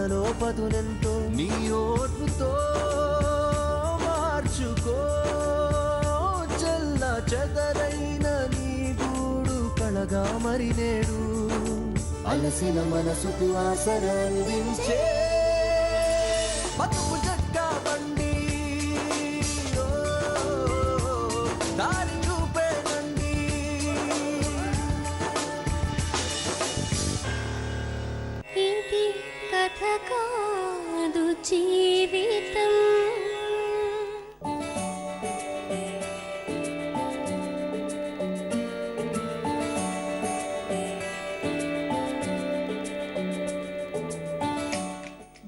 మనలో పదునెంతో నీ ఓర్పుతో మార్చుకో. చెల్ల చెదరైన నీ గూడు కళగా మరి నేడు అలసిన మనసుకు ఆసరందించే బతుకు జట్కా బండి దారి చూపేనండి. ఇది కథ కాదు జీవితం.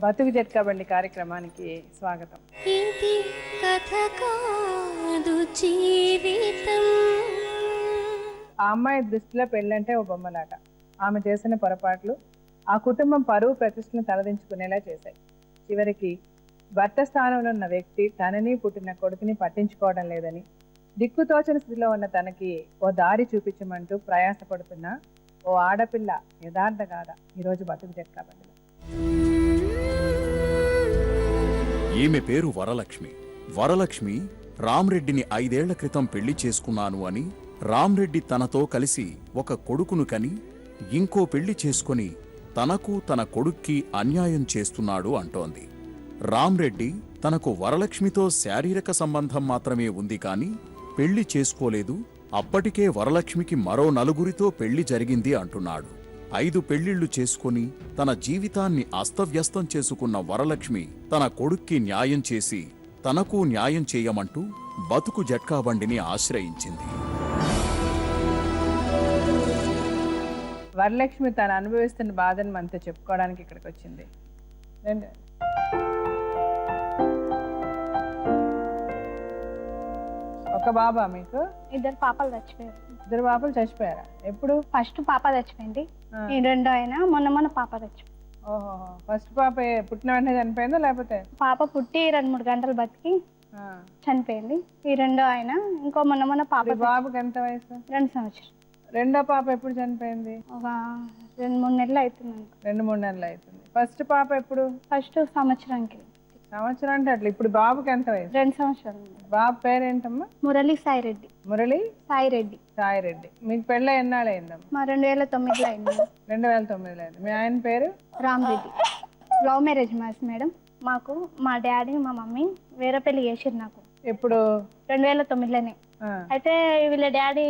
బతుకు జట్కాబండి కార్యక్రమానికి స్వాగతం. ఇది కథ కాదు జీవితం. ఆ అమ్మాయి దృష్టిలో పెళ్ళంటే ఓ బొమ్మలాట. ఆమె చేసిన పొరపాట్లు ఆ కుటుంబం పరువు ప్రతిష్టను తలదించుకునేలా చేశాయి. చివరికి భర్త స్థానంలో ఉన్న వ్యక్తి తనని పుట్టిన కొడుకుని పట్టించుకోవడం లేదని, దిక్కుతోచని స్థితిలో ఉన్న తనకి ఓ దారి చూపించమంటూ ప్రయాసపడుతున్న ఓ ఆడపిల్ల యథార్థ గాథ ఈరోజు బతుకు జట్కాబండిలో. ఈమె పేరు వరలక్ష్మి. వరలక్ష్మి రామ్రెడ్డిని 5 ఏళ్ల క్రితం పెళ్లి చేసుకున్నాను అని, రామ్రెడ్డి తనతో కలిసి ఒక కొడుకును కని ఇంకో పెళ్లి చేసుకుని తనకు తన కొడుక్కి అన్యాయం చేస్తున్నాడు అంటోంది. రామ్రెడ్డి తనకు వరలక్ష్మితో శారీరక సంబంధం మాత్రమే ఉంది కాని పెళ్లి చేసుకోలేదు, అప్పటికే వరలక్ష్మికి మరో 4 పెళ్లి జరిగింది అంటున్నాడు. 5 పెళ్లిళ్లు చేసుకుని తన జీవితాన్ని అస్తవ్యస్తం చేసుకున్న వరలక్ష్మి తన కొడుక్కి న్యాయం చేసి తనకు న్యాయం చేయమంటూ బతుకు జట్కాబండిని ఆశ్రయించింది. వరలక్ష్మి తను అనుభవిస్తున్న బాధను మనతో చెప్పుకోవడానికి ఇక్కడికి వచ్చింది. ఒక బాబా మీకు? 2 పాపలు చచ్చిపోయారు. 2 పాపలు చచ్చిపోయారా? ఎప్పుడు? ఫస్ట్ పాప చచ్చిపోయింది, ఈ రెండో అయినా మొన్న పాప చచ్చిపోయింది. ఓహో, ఫస్ట్ పాప పుట్టిన వెంటనే చనిపోయిందా లేకపోతే? పాప పుట్టి 2-3 గంటలు బతికి చనిపోయింది. ఈ రెండో అయినా ఇంకో మొన్న పాప. బాబుకి ఎంత వయసు? 2 సంవత్సరాలు. రెండో పాప ఎప్పుడు చనిపోయింది? ఒక 2-3 నెలలు అవుతుంది. 2-3 నెలలు అవుతుంది. ఫస్ట్ పాప ఎప్పుడు? ఫస్ట్ సంవత్సరానికి. సంవత్సరం అంటే అట్లా. ఇప్పుడు బాబుకి ఎంత వయసు? 2 సంవత్సరాలు. బాబు పేరేంటమ్మా? మురళి సాయిరెడ్డి. మురళి సాయిరెడ్డి. సాయిరెడ్డి. మీకు పెళ్ళి ఎన్నాళ్ళు అయిందమ్మా? మా 2009లో అయింది. 2009లో అయింది. మీ ఆయన పేరు? రామ్రెడ్డి. Love marriage madam. మాకు మా డాడీ మా మమ్మీ వేరే పెళ్లి చేసిరు నాకు. ఎప్పుడు? 2009లోనే. అయితే వీళ్ళ డాడీ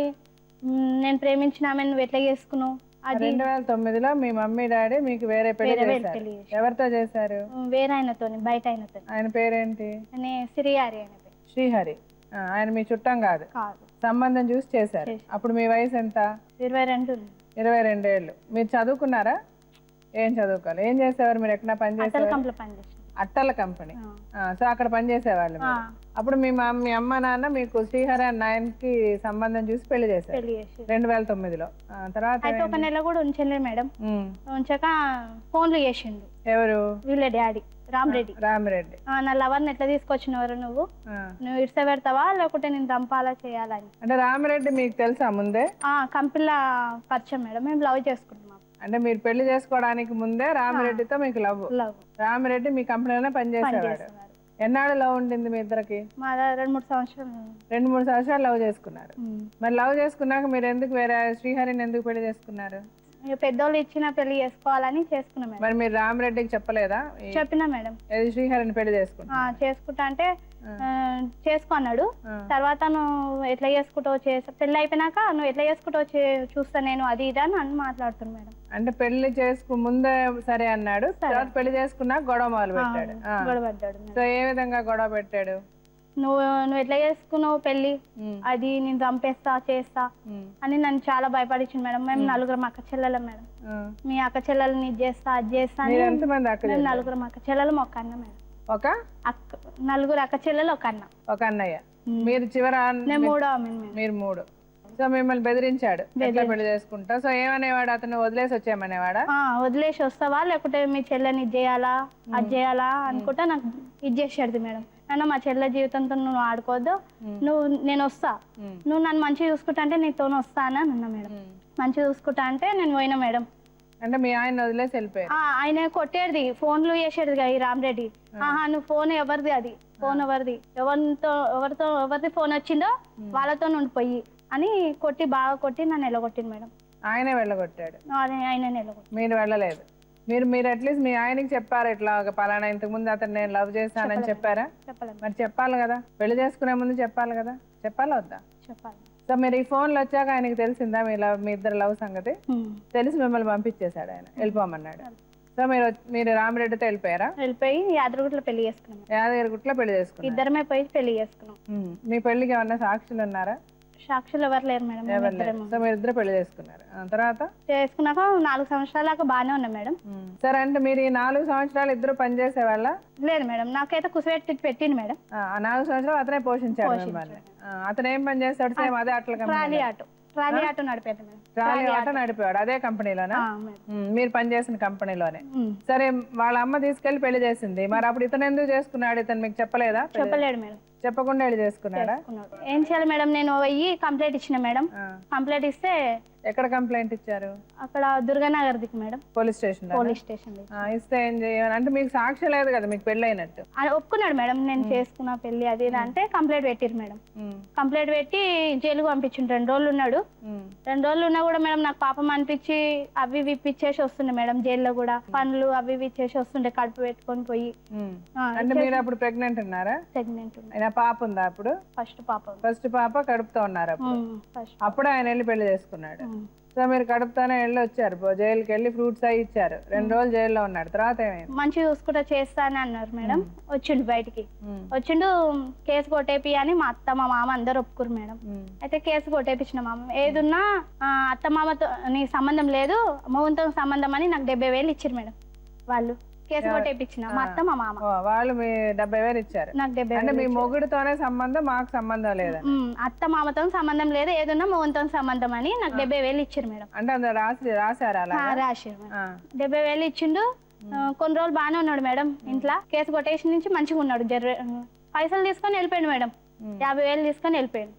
నేను ప్రేమించిన ఆమె నువ్వు ఎట్లా చేసుకున్నావు? 2009లో మీ మమ్మీ డాడీ మీకు వేరే పెళ్లి చేశారు. ఎవరితో చేశారు? వేరే ఆయనతో, బయట ఆయనతో. ఆయన పేరేంటి? శ్రీహరి. ఆయన పేరు శ్రీహరి. ఆయన మీ చుట్టం కాదు? కాదు. సంబంధం చూసి చేశారు. అప్పుడు మీ వయసు ఎంత? 22. 22 ఏళ్ళు. మీరు చదువుకున్నారా? ఏం చదువుకోవాలి? ఏం చేసేవారు మీరు? ఎక్కడ పని చేసేవారు? అట్టల కంపెనీ. సో అక్కడ పని చేసేవాళ్ళు. అప్పుడు మీ అమ్మ నాన్న మీకు శ్రీహరి అన్న ఆయనకి సంబంధం చూసి పెళ్లి చేశారు 2009లో. తర్వాత 1 నెల కూడా ఉంచలే మేడం. ఉంచాక ఫోన్లు చేసిండు. ఎవరు? వీళ్ళ డాడీ రామ్రెడ్డి. రామ్రెడ్డి. నా లవర్ని ఎట్లా తీసుకొచ్చినవారు నువ్వు ఇడ్స పెడతావా లేకుంటే నేను దంపాలా చేయాలని. అంటే రామ్రెడ్డి మీకు తెలుసా ముందే? కంపెనీలో పరిచయం మేడం. మేము లవ్ చేసుకుంటున్నాం. అంటే మీరు పెళ్లి చేసుకోవడానికి ముందే రామిరెడ్డితో మీకు లవ్? రామిరెడ్డి మీ కంపెనీలోనే పనిచేసేవాడు. ఎన్నాళ్ళు లవ్ ఉంటుంది మీ ఇద్దరికి? 2-3 సంవత్సరాలు. 2-3 సంవత్సరాలు లవ్ చేసుకున్నారు. మరి లవ్ చేసుకున్నాక మీరు ఎందుకు వేరే శ్రీహరిని ఎందుకు పెళ్లి చేసుకున్నారు? పెద్దోళ్ళు ఇచ్చిన పెళ్లి చేసుకోవాలని చేసుకున్నా మేడం. మరి మీరు రామిరెడ్డికి చెప్పలేదా? చెప్పినా మేడం. శ్రీహరిని పెళ్లి చేసుకుంటా అంటే చేసుకో అన్నాడు. తర్వాత నువ్వు ఎట్లా చేసుకుంటావు పెళ్లి అయిపోయినాక నువ్వు ఎట్లా చేసుకుంటావు చూస్తా నేను అది ఇది అని మాట్లాడుతున్నా మేడం. అంటే పెళ్లి చేసుకు ముందే సరే అన్నాడు, తర్వాత పెళ్లి చేసుకున్నా గొడవ మొదలు పెట్టాడు. గొడవ పడ్డాడు. సో ఏ విధంగా గొడవ పెట్టాడు? నువ్వు ఎట్లా చేసుకున్నావు పెళ్లి, అది నేను చంపేస్తా చేస్తా అని నన్ను చాలా భయపడించింది మేడం. మేము 4 అక్క చెల్లెలం మేడం. మీ అక్క చెల్లెలని ఇది చేస్తా అది చేస్తా. 4 అక్క చెల్లెలు ఒక అన్న మేడం. ఒక 4 అక్క చెల్లెలు ఒక అన్న. ఒక అన్నయ్య. మీరు చివర? మీరు 3. సో మిమ్మల్ని బెదిరించాడు పెళ్లి చేసుకుంటా. సో ఏమనేవాడు అతను? వదిలేసి వచ్చేయమనేవాడా? వదిలేసి వస్తావా లేకుంటే మీ చెల్లెని ఇది చేయాలా అది చేయాలా అనుకుంటా నాకు ఇది చేసేది మేడం. నన్ను మా చెల్లె జీవితంతో నువ్వు ఆడుకోవద్దు, నేను వస్తా, నువ్వు నన్ను మంచిగా చూసుకుంటా అంటే నీతో వస్తా అని అన్నా మేడం. మంచిగా చూసుకుంటా అంటే నేను పోయినా మేడం. అంటే మీ ఆయన వదిలేసి వెళ్ళిపోయారు. ఆయన కొట్టేది, ఫోన్లు చేసేది కదా ఈ రామరెడ్డి. ఆహా నువ్వు ఫోన్ ఎవరిది, అది ఫోన్ ఎవరిది, ఎవరిది ఫోన్ వచ్చిందో వాళ్ళతో ఉండిపోయి అని కొట్టి, బాగా కొట్టి నన్ను ఎలగొట్టింది మేడం. ఆయనే వెళ్ళగొట్టాడు, ఆయన ఎలగొట్టి. మీరు వెళ్ళలేదు. మీరు అట్లీస్ట్ మీ ఆయనకి చెప్పారా ఇట్లా పలానా ఇంతకు ముందు అతను నేను లవ్ చేస్తానని చెప్పారా? చెప్పలేదు. మరి చెప్పాలి కదా, పెళ్లి చేసుకునే ముందు చెప్పాలి కదా, చెప్పాలా వద్దా? చెప్పాలి. సో మీరు ఈ ఫోన్లు వచ్చాక ఆయనకి తెలిసిందా మీ ఇద్దరు లవ్ సంగతి? తెలిసి మిమ్మల్ని పంపించేశాడు, ఆయన వెళ్ళిపోమన్నాడు. సో మీరు రామిరెడ్డితో వెళ్ళిపోయారా? వెళ్ళిపోయి యాదగిరిగుట్టలో పెళ్లి చేసుకున్నాం. యాదగిరిగుట్టలో పెళ్లి చేసుకున్నాం. ఇద్దరమే పోయి పెళ్లి చేసుకున్నాం. మీ పెళ్లికి ఏమన్నా సాక్షులు ఉన్నారా? సాక్షులు ఎవరు లేరు మేడం. ఎవరు లేరు. సో మీరు ఇద్దరు పెళ్లి చేసుకున్నారు. తర్వాత చేసుకున్నాక 4 సంవత్సరాల దాకా బాగానే ఉన్నా మేడం. సరే, అంటే మీరు ఈ 4 సంవత్సరాలు ఇద్దరు పనిచేసే వాళ్ళ? లేదు మేడం, నాకైతే కుసిపెట్టి పెట్టింది మేడం. ఆ 4 సంవత్సరాలు అతనే పోషించాడు మిమ్మల్ని. అతను ఏం పని చేస్తాడు? సేమ్ అదే అట్లా ట్రాలీ ఆటో నడిపేది మేడం. ట్రాలీ ఆటో నడిపేవాడు అదే కంపెనీలోనే? మీరు పనిచేసిన కంపెనీలోనే. సరే, వాళ్ళ అమ్మ తీసుకెళ్లి పెళ్లి చేసింది, మరి అప్పుడు ఇతను ఎందుకు చేసుకున్నాడు? ఇతను మీకు చెప్పలేదా? చెప్పలేడు మేడం. చెప్పకుండా వెళ్ళి చేసుకున్నాడా? ఏం చేయాలి మేడం, నేను పోయి కంప్లైంట్ ఇచ్చిన మేడం. కంప్లైంట్ ఇస్తే ఎక్కడ కంప్లైంట్ ఇచ్చారు? అక్కడ దుర్గానగర్ దిక్కు మేడం, పోలీస్ స్టేషన్. ఇస్తే ఏం చేయాలి? అంటే మీకు సాక్ష్యం లేదు కదా మీకు పెళ్లి అయినట్టు. ఒప్పుకున్నాడు మేడం, నేను చేసుకున్నా పెళ్లి అది ఇది అంటే కంప్లైంట్ పెట్టిరు మేడం. కంప్లైంట్ పెట్టి జైలుకు పంపించిండు. 2 రోజులు ఉన్నాడు. 2 రోజులు ఉన్నా కూడా మేడం నాకు పాపం అనిపించి అవి ఇవి ఇచ్చేసి వస్తుండే మేడం. జైల్లో కూడా పనులు అవి ఇవి ఇచ్చేసి వస్తుండే, కడుపు పెట్టుకొని పోయి. అంటే మీరు అప్పుడు ప్రెగ్నెంట్ ఉన్నారా? ప్రెగ్నెంట్. పాప ఉందా అప్పుడు? ఫస్ట్ పాప కడుపుతో ఉన్నారు అప్పుడు ఆయన వెళ్ళి పెళ్లి చేసుకున్నాడు. సో మీరు కడుపుతానే వెళ్ళి వచ్చారు, జైలుకి వెళ్ళి ఫ్రూట్స్ అవి ఇచ్చారు. 2 రోజులు జైల్లో ఉన్నాడు. తర్వాత ఏమైంది? మంచిగా చూసుకుంటా చేస్తానని అన్నారు మేడం. వచ్చిండు బయటికి, వచ్చిండు. కేసు కొట్టేపి అని మా అత్త మా మామ అందరు ఒప్పుకురు మేడం. అయితే కేసు కొట్టేపించిన మామ, ఏదున్నా అత్త మామతో నీ సంబంధం లేదు, మౌన్తో సంబంధం అని నాకు 70,000 ఇచ్చారు మేడం. వాళ్ళు కేసు కొట్టేపించిన మా అత్త మా మామ. వాళ్ళు మీ 70,000 ఇచ్చారు. నాకు 70,000. అంటే మీ మొగుడితోనే సంబంధం, మాకు సంబంధం లేదు. అత్త మామతో సంబంధం లేదు, ఏదన్నా మౌన్తో సంబంధం అని నాకు 70,000 ఇచ్చారు మేడం. అంటే అందులో రాశారు? అలా రాశారు. 70,000 ఇచ్చిండు. కొన్ని రోజులు బాగానే ఉన్నాడు మేడం ఇంట్లో. కేసు కొట్టేషన్ నుంచి మంచిగా ఉన్నాడు. పైసలు తీసుకొని వెళ్ళిపోయాడు మేడం. 50,000 తీసుకొని వెళ్ళిపోయాడు.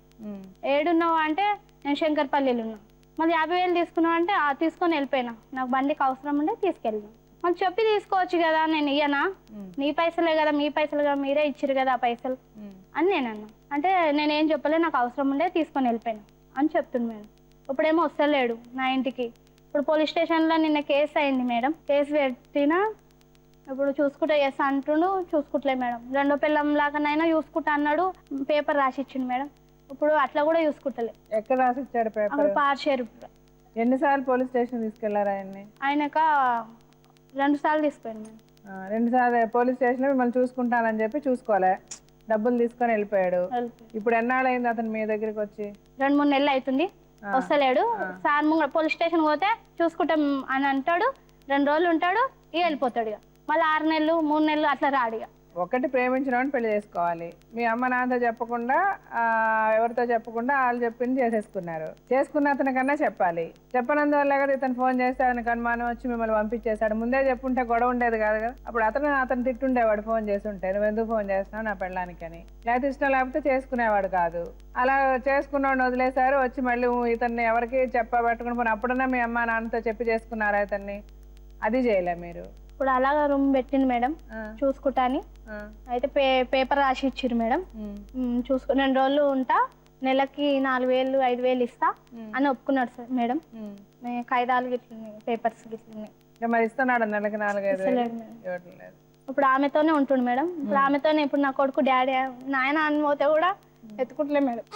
ఏడున్నావు అంటే నేను శంకర్పల్లిలో ఉన్నా. మళ్ళీ 50,000 తీసుకున్నావు అంటే తీసుకొని వెళ్ళిపోయినా. నాకు బండికి అవసరం ఉండే తీసుకెళ్ళినా. మళ్ళీ చెప్పి తీసుకోవచ్చు కదా, నేను ఇయ్యనా, నీ పైసలే కదా, మీ పైసలు కదా, మీరే ఇచ్చిరు కదా ఆ పైసలు అని నేను అన్నా. అంటే నేనేం చెప్పలే, నాకు అవసరం ఉండే తీసుకొని వెళ్ళిపోయినా అని చెప్తుంది మేడం. ఇప్పుడేమో వస్తలేడు నా ఇంటికి. ఇప్పుడు పోలీస్ స్టేషన్లో నిన్న కేసు అయింది మేడం. కేసు పెట్టినా ఇప్పుడు చూసుకుంటా చేస్తా అంటుండు. చూసుకుంటలే మేడం. 2వ పిల్లం లాగానైనా చూసుకుంటా అన్నాడు. పేపర్ రాసిచ్చిండు మేడం. ఇప్పుడు అట్లా కూడా చూసుకుంటలే. ఎక్కడ రాసిచ్చాడు పేపర్? పార్షేరు. ఎన్నిసార్లు పోలీస్ స్టేషన్ తీసుకెళ్లారు ఆయన్ని? ఆయనక 2 సార్లు తీసుకుపోయాను మేడం. 2 సార్లు పోలీస్ స్టేషన్ మిమ్మల్ని చూసుకుంటానని చెప్పి చూసుకోలే, డబ్బులు తీసుకొని వెళ్ళిపోయాడు. ఇప్పుడు ఎన్నాళ్ళు అయింది అతను మీ దగ్గరికి వచ్చి? 2-3 నెలలు అవుతుంది. వస్తలేడు సార్. పోలీస్ స్టేషన్ పోతే చూసుకుంటాం అని అంటాడు. 2 రోజులు ఉంటాడు, ఇక వెళ్ళిపోతాడు. ఇక మళ్ళీ 6 నెలలు 3 నెలలు అట్లా రాడు. ఇక ఒకటి ప్రేమించిన పెళ్లి చేసుకోవాలి. మీ అమ్మ నాన్నతో చెప్పకుండా, ఎవరితో చెప్పకుండా వాళ్ళు చెప్పింది చేసేసుకున్నారు. చేసుకున్న అతని కన్నా చెప్పాలి. చెప్పనందువల్ల కదా ఇతను ఫోన్ చేస్తే అతనికి అనుమానం వచ్చి మిమ్మల్ని పంపించేశాడు. ముందే చెప్పుంటే గొడవ ఉండేది కాదు కదా. అప్పుడు అతను తిట్టుండేవాడు ఫోన్ చేసి ఉంటే, నువ్వు ఎందుకు ఫోన్ చేస్తున్నావు నా పెళ్ళానికి అని. లేకపోతే ఇష్టం లేకపోతే చేసుకునేవాడు కాదు. అలా చేసుకున్నాడు, వదిలేశారు. వచ్చి మళ్ళీ ఇతన్ని ఎవరికి చెప్పబెట్టుకుని పోనీ అప్పుడన్నా మీ అమ్మ నాన్నతో చెప్పి చేసుకున్నారా ఇతన్ని? అది చేయలే మీరు. ఇప్పుడు అలాగా రూమ్ పెట్టింది మేడం చూసుకుంటా అని. అయితే పేపర్ రాసి ఇచ్చిర్రు మేడం. 2 రోజులు ఉంటా, నెలకి 4,000 5,000 ఇస్తా అని ఒప్పుకున్నాడు సార్ మేడం. కాగితాలు గిట్ల పేపర్స్ గిట్ల మరి ఇస్తున్నాడు నెలకి 4,000 ఇప్పుడు ఆమెతోనే ఉంటుండు మేడం. ఇప్పుడు ఆమెతోనే. ఇప్పుడు నా కొడుకు డాడీ నాయన అని పోతే కూడా ఎత్తుకుంటలే మేడం.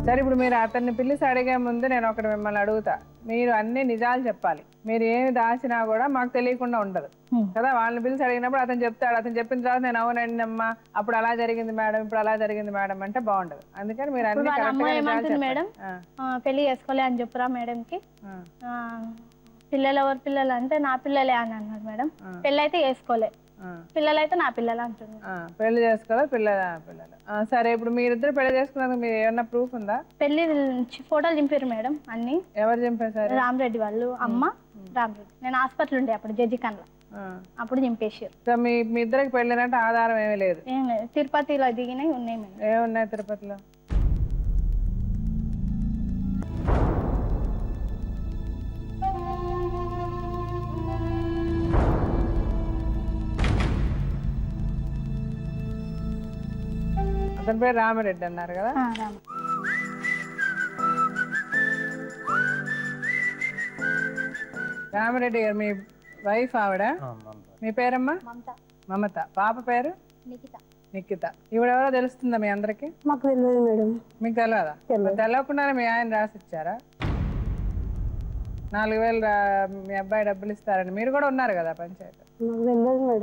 సరే, ఇప్పుడు మీరు అతన్ని పిలిచి అడిగే ముందు నేను ఒకటి మిమ్మల్ని అడుగుతా. మీరు అన్ని నిజాలు చెప్పాలి. మీరు ఏమి దాచినా కూడా మాకు తెలియకుండా ఉండదు కదా. వాళ్ళని పిలిచి అడిగినప్పుడు అతను చెప్తాడు. అతను చెప్పిన తర్వాత నేను అవునండి అమ్మా అప్పుడు అలా జరిగింది మేడం, ఇప్పుడు అలా జరిగింది మేడం అంటే బాగుండదు. అందుకని మీరు అన్ని మేడం పెళ్లి చేసుకోలే అని చెప్పురా మేడంకి. పిల్లలు ఎవరు పిల్లలు అంటే నా పిల్లలే అని అన్నాడు మేడం. పెళ్ళి అయితే చేసుకోలే, పిల్లలు అయితే నా పిల్లలు అంటున్నారు. పెళ్లి చేసుకోవాలి, పిల్లలు. సరే, ఇప్పుడు మీరిద్దరు పెళ్లి చేసుకున్నందుకు మీరు ఏమన్నా ప్రూఫ్ ఉందా? పెళ్లి ఫోటోలు చింపారు మేడం అన్ని. ఎవరు చింపేశారు? రామరెడ్డి వాళ్ళు అమ్మ రామరెడ్డి. నేను హాస్పిటల్ ఉండే అప్పుడు జడ్జికన్లో, అప్పుడు చింపేసారు. సో మీ ఇద్దరికి పెళ్ళినట్టు ఆధారం ఏమీ లేదు? ఏం లేదు. తిరుపతిలో దిగినవి ఉన్నాయి మేడం. ఏమున్నాయి తిరుపతిలో? అతని పేరు రామిరెడ్డి అన్నారు కదా. రామ్. రామిరెడ్డి గారు మీ వైఫ్ ఆవిడ. మీ పేరమ్మా? మమత. మమత. పాప పేరు? నిఖిత. నిఖిత. ఈవిడెవరో తెలుస్తుందా మీ అందరికి? మాకు తెలియదు మేడం. మీకు తెలియదా? తెలియకుండానే మీ ఆయన రాసిచ్చారా? 4,000 మీ అబ్బాయి డబ్బులు ఇస్తారని మీరు కూడా ఉన్నారు కదా పంచాయతీ?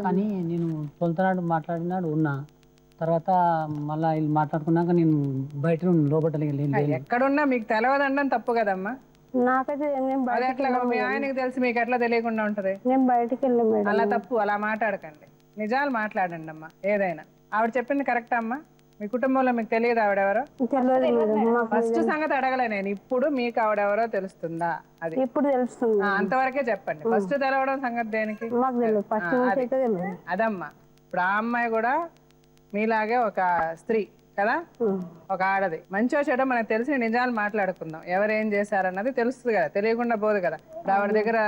కానీ నేను తొలతనాడు మాట్లాడినాడు ఉన్నా, తర్వాత మళ్ళీ వీళ్ళు మాట్లాడుకున్నాక నేను బయట లోపల ఎక్కడున్నా మీకు తెలియదండం తప్పు కదమ్మా. నాకైతే అది ఎట్లా మీ ఆయనకి తెలిసి మీకు ఎట్లా తెలియకుండా ఉంటది? నేను బయటికి వెళ్ళాను మేడం. అలా తప్పు, అలా మాట్లాడకండి. నిజాలు మాట్లాడండి అమ్మా. ఏదైనా ఆవిడ చెప్పింది కరెక్ట్ అమ్మా. మీ కుటుంబంలో మీకు తెలియదు ఆవిడెవరో? ఫస్ట్ సంగతి అడగలే నేను. ఇప్పుడు మీకు ఆవిడెవరో తెలుస్తుందా? అది ఇప్పుడు తెలుస్తుంది. అంతవరకే చెప్పండి. ఫస్ట్ తెలవడం సంగతి దేనికి? అదమ్మా. ఇప్పుడు ఆ అమ్మాయి కూడా మీలాగే ఒక స్త్రీ కదా, ఒక ఆడది. మంచో చెడో మనకు తెలిసిన నిజాలు మాట్లాడుకుందాం. ఎవరేం చేశారన్నది తెలుస్తుంది కదా, తెలియకుండా పోదు కదా. ఆవిడ దగ్గర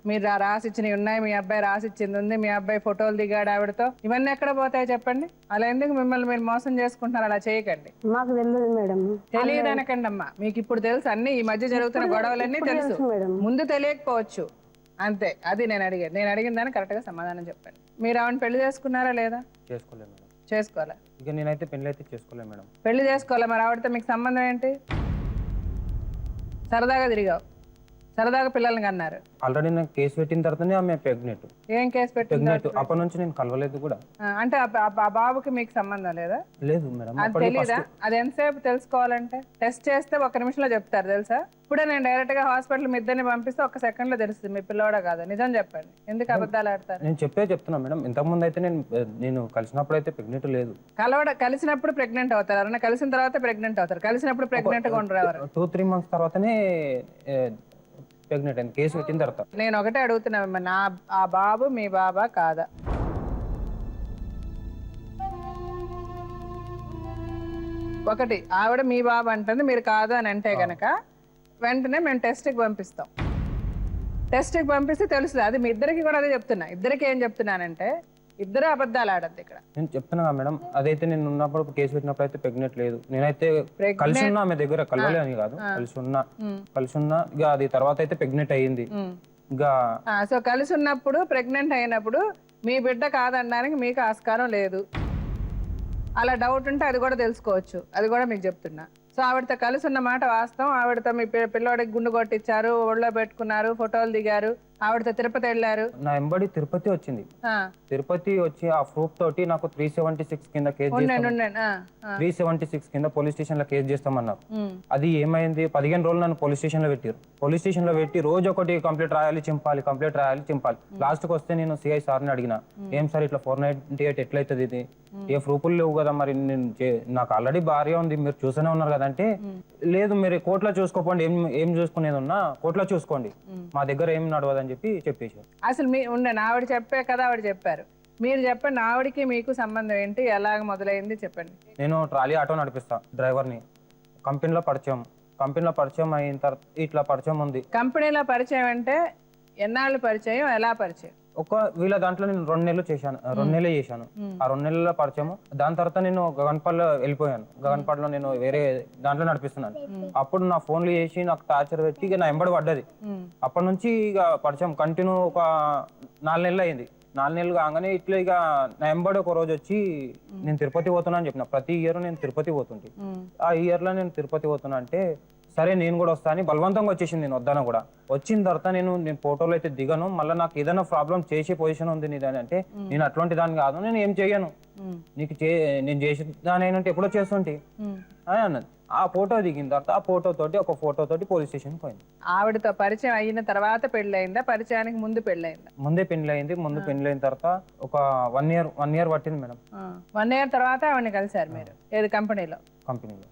మీరు రాసిచ్చినవి ఉన్నాయి, మీ అబ్బాయి రాసిచ్చింది ఉంది, మీ అబ్బాయి ఫోటోలు దిగాడు ఆవిడతో. ఇవన్నీ ఎక్కడ పోతాయి చెప్పండి? అలా ఎందుకు మిమ్మల్ని మీరు మోసం చేసుకుంటున్నారు? అలా చేయకండి. మాకు తెలియదు మేడం. తెలియదు అనకండి అమ్మా. మీకు ఇప్పుడు తెలుసు అన్ని. ఈ మధ్య జరుగుతున్న గొడవలన్నీ తెలుసు. ముందు తెలియకపోవచ్చు అంతే. అది నేను అడిగాను. నేను అడిగిన దాన్ని కరెక్ట్ గా సమాధానం చెప్పండి. మీరు ఆవిడ పెళ్లి చేసుకున్నారా లేదా? చేసుకోలేదు మేడం. చేసుకోవాలా? ఇక నేనైతే పెళ్లి అయితే చేసుకోలేదు మేడం. పెళ్లి చేసుకోవాలా? మరి ఆవిడతో మీకు సంబంధం ఏంటి? సరదాగా తిరిగావు, సరదాగా పిల్లల్ని కన్నారు. ఆల్రెడీ నాకు కేసు పెట్టిన తర్వాతనే ఆమె ప్రెగ్నెంట్. ఏం కేసు ప్రెగ్నెంట్ అప్పటి నుంచి నేను కలవలేదు కూడా. అంటే ఆ బాబుకి మీకు సంబంధం లేదా? లేదు మేడం. అది తెలీదా? అది ఎంతసేపు తెలుసుకోవాలంటే టెస్ట్ చేస్తే 1 నిమిషంలో చెప్తారు తెలుసా? ఇప్పుడే నేను డైరెక్ట్ గా హాస్పిటల్ మీ ఇద్దరిని పంపిస్తే 1 సెకండ్ లో తెలుస్తుంది మీ పిల్లవాడ కాదు. నిజం చెప్పండి, ఎందుకు అబద్ధాలు ఆడతారు? నేను చెప్తున్నా మేడం. ఇంతకు ముందు అయితే నేను కలిసినప్పుడు అయితే ప్రెగ్నెంట్ లేదు. కలిసినప్పుడు ప్రెగ్నెంట్ అవుతారు ఎవరన్నా? కలిసిన తర్వాత ప్రెగ్నెంట్ అవుతారు. కలిసినప్పుడు ప్రెగ్నెంట్ గా ఉండరు ఎవరు? 2-3 months తర్వాతనే ప్రెగ్నెంట్ అయింది కేసు పెట్టిన తర్వాత. నేను ఒకటే అడుగుతున్నా, ఆ బాబు మీ బాబా కాదా? ఒకటి ఆవిడ మీ బాబు అంటుంది, మీరు కాదు అని అంటే గనక వెంటనే మేము టెస్ట్కి పంపిస్తాం. టెస్ట్కి పంపిస్తే తెలుస్తుంది. అది మీ ఇద్దరికి కూడా అదే చెప్తున్నా. ఇద్దరికి ఏం చెప్తున్నానంటే ఇద్దరు అబద్ధాలు ఆడద్దు ఇక్కడ. నేను చెప్తున్నా మేడం. అదైతే నేను ఉన్నప్పుడు కేసు పెట్టినప్పుడు అయితే ప్రెగ్నెంట్ లేదు. నేనైతే కలిసి ఉన్నా ఆమె దగ్గర, కలవలే అని కాదు, కలిసి ఉన్నా. ఇక అది తర్వాత అయితే ప్రెగ్నెంట్ అయ్యింది. సో కలిసి ఉన్నప్పుడు ప్రెగ్నెంట్ అయినప్పుడు మీ బిడ్డ కాదనడానికి మీకు ఆస్కారం లేదు. అలా డౌట్ ఉంటే అది కూడా తెలుసుకోవచ్చు. అది కూడా మీకు చెప్తున్నా. సో ఆవిడతో కలిసి ఉన్న మాట వాస్తవం. ఆవిడతో మీ పిల్లోడికి గుండు కొట్టించారు, ఒళ్ళో పెట్టుకున్నారు, ఫోటోలు దిగారు, ఆవిడతో తిరుపతి వెళ్ళారు. నా ఎంబడి తిరుపతి వచ్చింది. తిరుపతి వచ్చి ఆ ప్రూఫ్ తోటి నాకు 376 కింద కేసు 376 కింద పోలీస్ స్టేషన్ లో కేసు చేస్తామన్నారు. అది ఏమైంది? 15 రోజులు నన్ను పోలీస్ స్టేషన్ లో పెట్టారు. పోలీస్ స్టేషన్ లో పెట్టి రోజు ఒకటి కంప్లైంట్ రాయాలి, చింపాలి. లాస్ట్ కి వస్తే నేను సిఐ సార్ని అడిగిన, ఏం సార్ ఇట్లా 498 ఎట్లయితుంది? ఇది ఏ ప్రూఫ్లు లేవు కదా, మరి నాకు ఆల్రెడీ భార్య ఉంది, మీరు చూస్తూనే ఉన్నారు కదంటే, లేదు మీరు కోర్టులో చూసుకోపోండి, ఏం చూసుకునేది ఉన్నా కోర్టులో చూసుకోండి, మా దగ్గర ఏం నడవదని చెప్పేశారు. అసలు ఆవిడ చెప్పే కదా, ఆవిడ చెప్పారు. మీరు చెప్పండి, ఆవిడకి మీకు సంబంధం ఏంటి, ఎలాగ మొదలైంది చెప్పండి. నేను ట్రాలీ ఆటో నడిపిస్తా, డ్రైవర్ని. కంపెనీలో పరిచయం అయిన తర్వాత ఇట్లా పరిచయం ఉంది. కంపెనీలో పరిచయం అంటే ఎన్నాళ్ళు పరిచయం, ఎలా పరిచయం? వీళ్ళ దాంట్లో నేను 2 నెలలు చేశాను. ఆ 2 నెలల పరిచయం. దాని తర్వాత నేను గగన్పాడ్లో వెళ్ళిపోయాను. గగన్పాడ్లో నేను వేరే దాంట్లో నడిపిస్తున్నాను. అప్పుడు నా ఫోన్లు చేసి నాకు టార్చర్ పెట్టి ఇక నా ఎంబడి పడ్డది. అప్పటి నుంచి ఇక పరిచయం కంటిన్యూ ఒక 4 నెలలు అయింది. 4 నెలలు కాగానే ఇట్లా ఇక నా ఎంబడి ఒక రోజు వచ్చి నేను తిరుపతి పోతున్నా అని చెప్పిన. ప్రతి ఇయర్ నేను తిరుపతి పోతుంటే, ఆ ఇయర్ లో నేను తిరుపతి పోతున్నా అంటే సరే నేను కూడా వస్తా అని బలవంతంగా వచ్చేసింది. నేను వద్దాను కూడా. వచ్చిన తర్వాత నేను ఫోటోలు అయితే దిగను, మళ్ళీ నాకు ఏదైనా ప్రాబ్లం చేసే పొజిషన్ ఉంది నీదని అంటే, నేను అటువంటి దాన్ని కాదు, నేను ఏం చెయ్యను, నీకు నేను చేసిన దాని అయినంటే ఎప్పుడో చేస్తుంటే అని అన్నది. ఆ ఫోటో దిగిన తర్వాత ఒక ఫోటో తోటి పోలీస్ స్టేషన్ పోయింది. ఆవిడతో పరిచయం అయిన తర్వాత పెళ్ళయిందా, పరిచయానికి ముందు పెళ్ళయిందా? ముందే పెళ్ళయింది. పెళ్ళి అయిన తర్వాత ఒక 1 year పట్టింది మేడం. 1 year తర్వాత ఆవిడని కలిసారు మీరు? ఏది? కంపెనీలో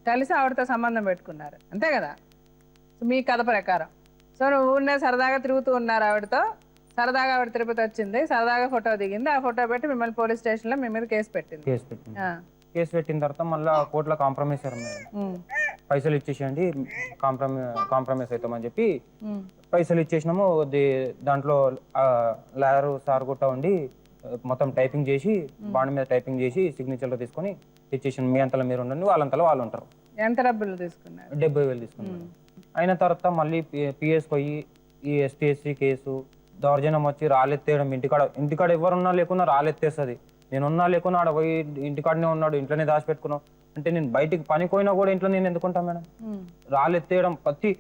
కలిసి ఆవిడతో సంబంధం పెట్టుకున్నారు, అంతే కదా? మీ కథ ప్రకారం. సో నువ్వు ఊరినే సరదాగా తిరుగుతూ ఉన్నారు ఆవిడతో. సరదాగా ఆవిడ తిరుపతి వచ్చింది, సరదాగా ఫోటో దిగింది. ఆ ఫోటో పెట్టి మిమ్మల్ని పోలీస్ స్టేషన్ లో మీ మీద కేసు పెట్టింది. కేసు పెట్టిన తర్వాత మళ్ళీ కోర్టులో కాంప్రమైజ్ అయ్యారు మేడం. పైసలు ఇచ్చేసేయండి, కాంప్రమైజ్ అవుతామని చెప్పి పైసలు ఇచ్చేసినాము. దాంట్లో లాయర్ సార్ కూడా ఉండి మొత్తం టైపింగ్ చేసి, బాండ్ మీద టైపింగ్ చేసి సిగ్నేచర్లో తీసుకొని ఇచ్చేసి మీ అంతలో మీరు ఉండండి, వాళ్ళంతలో వాళ్ళు ఉంటారు. ఎంత డబ్బులు తీసుకున్నారు? 70,000 తీసుకున్నాను. అయిన తర్వాత మళ్ళీ పిఎస్ పోయి ఈ ST/SC కేసు దౌర్జన్యం వచ్చి రాళ్ళెత్తేయడం, ఇంటికాడ ఎవరున్నా లేకున్నా రాళ్ళెత్తేస్తుంది. నేనున్నా లేకున్నా ఆడ పోయి ఇంటికాడనే ఉన్నాడు, ఇంట్లోనే దాచిపెట్టుకున్నావు అంటే నేను బయటికి పనికి పోయినా కూడా ఇంట్లో నేను ఎందుకుంటా మేడం? రాళ్ళెత్తేయడం ప్రతి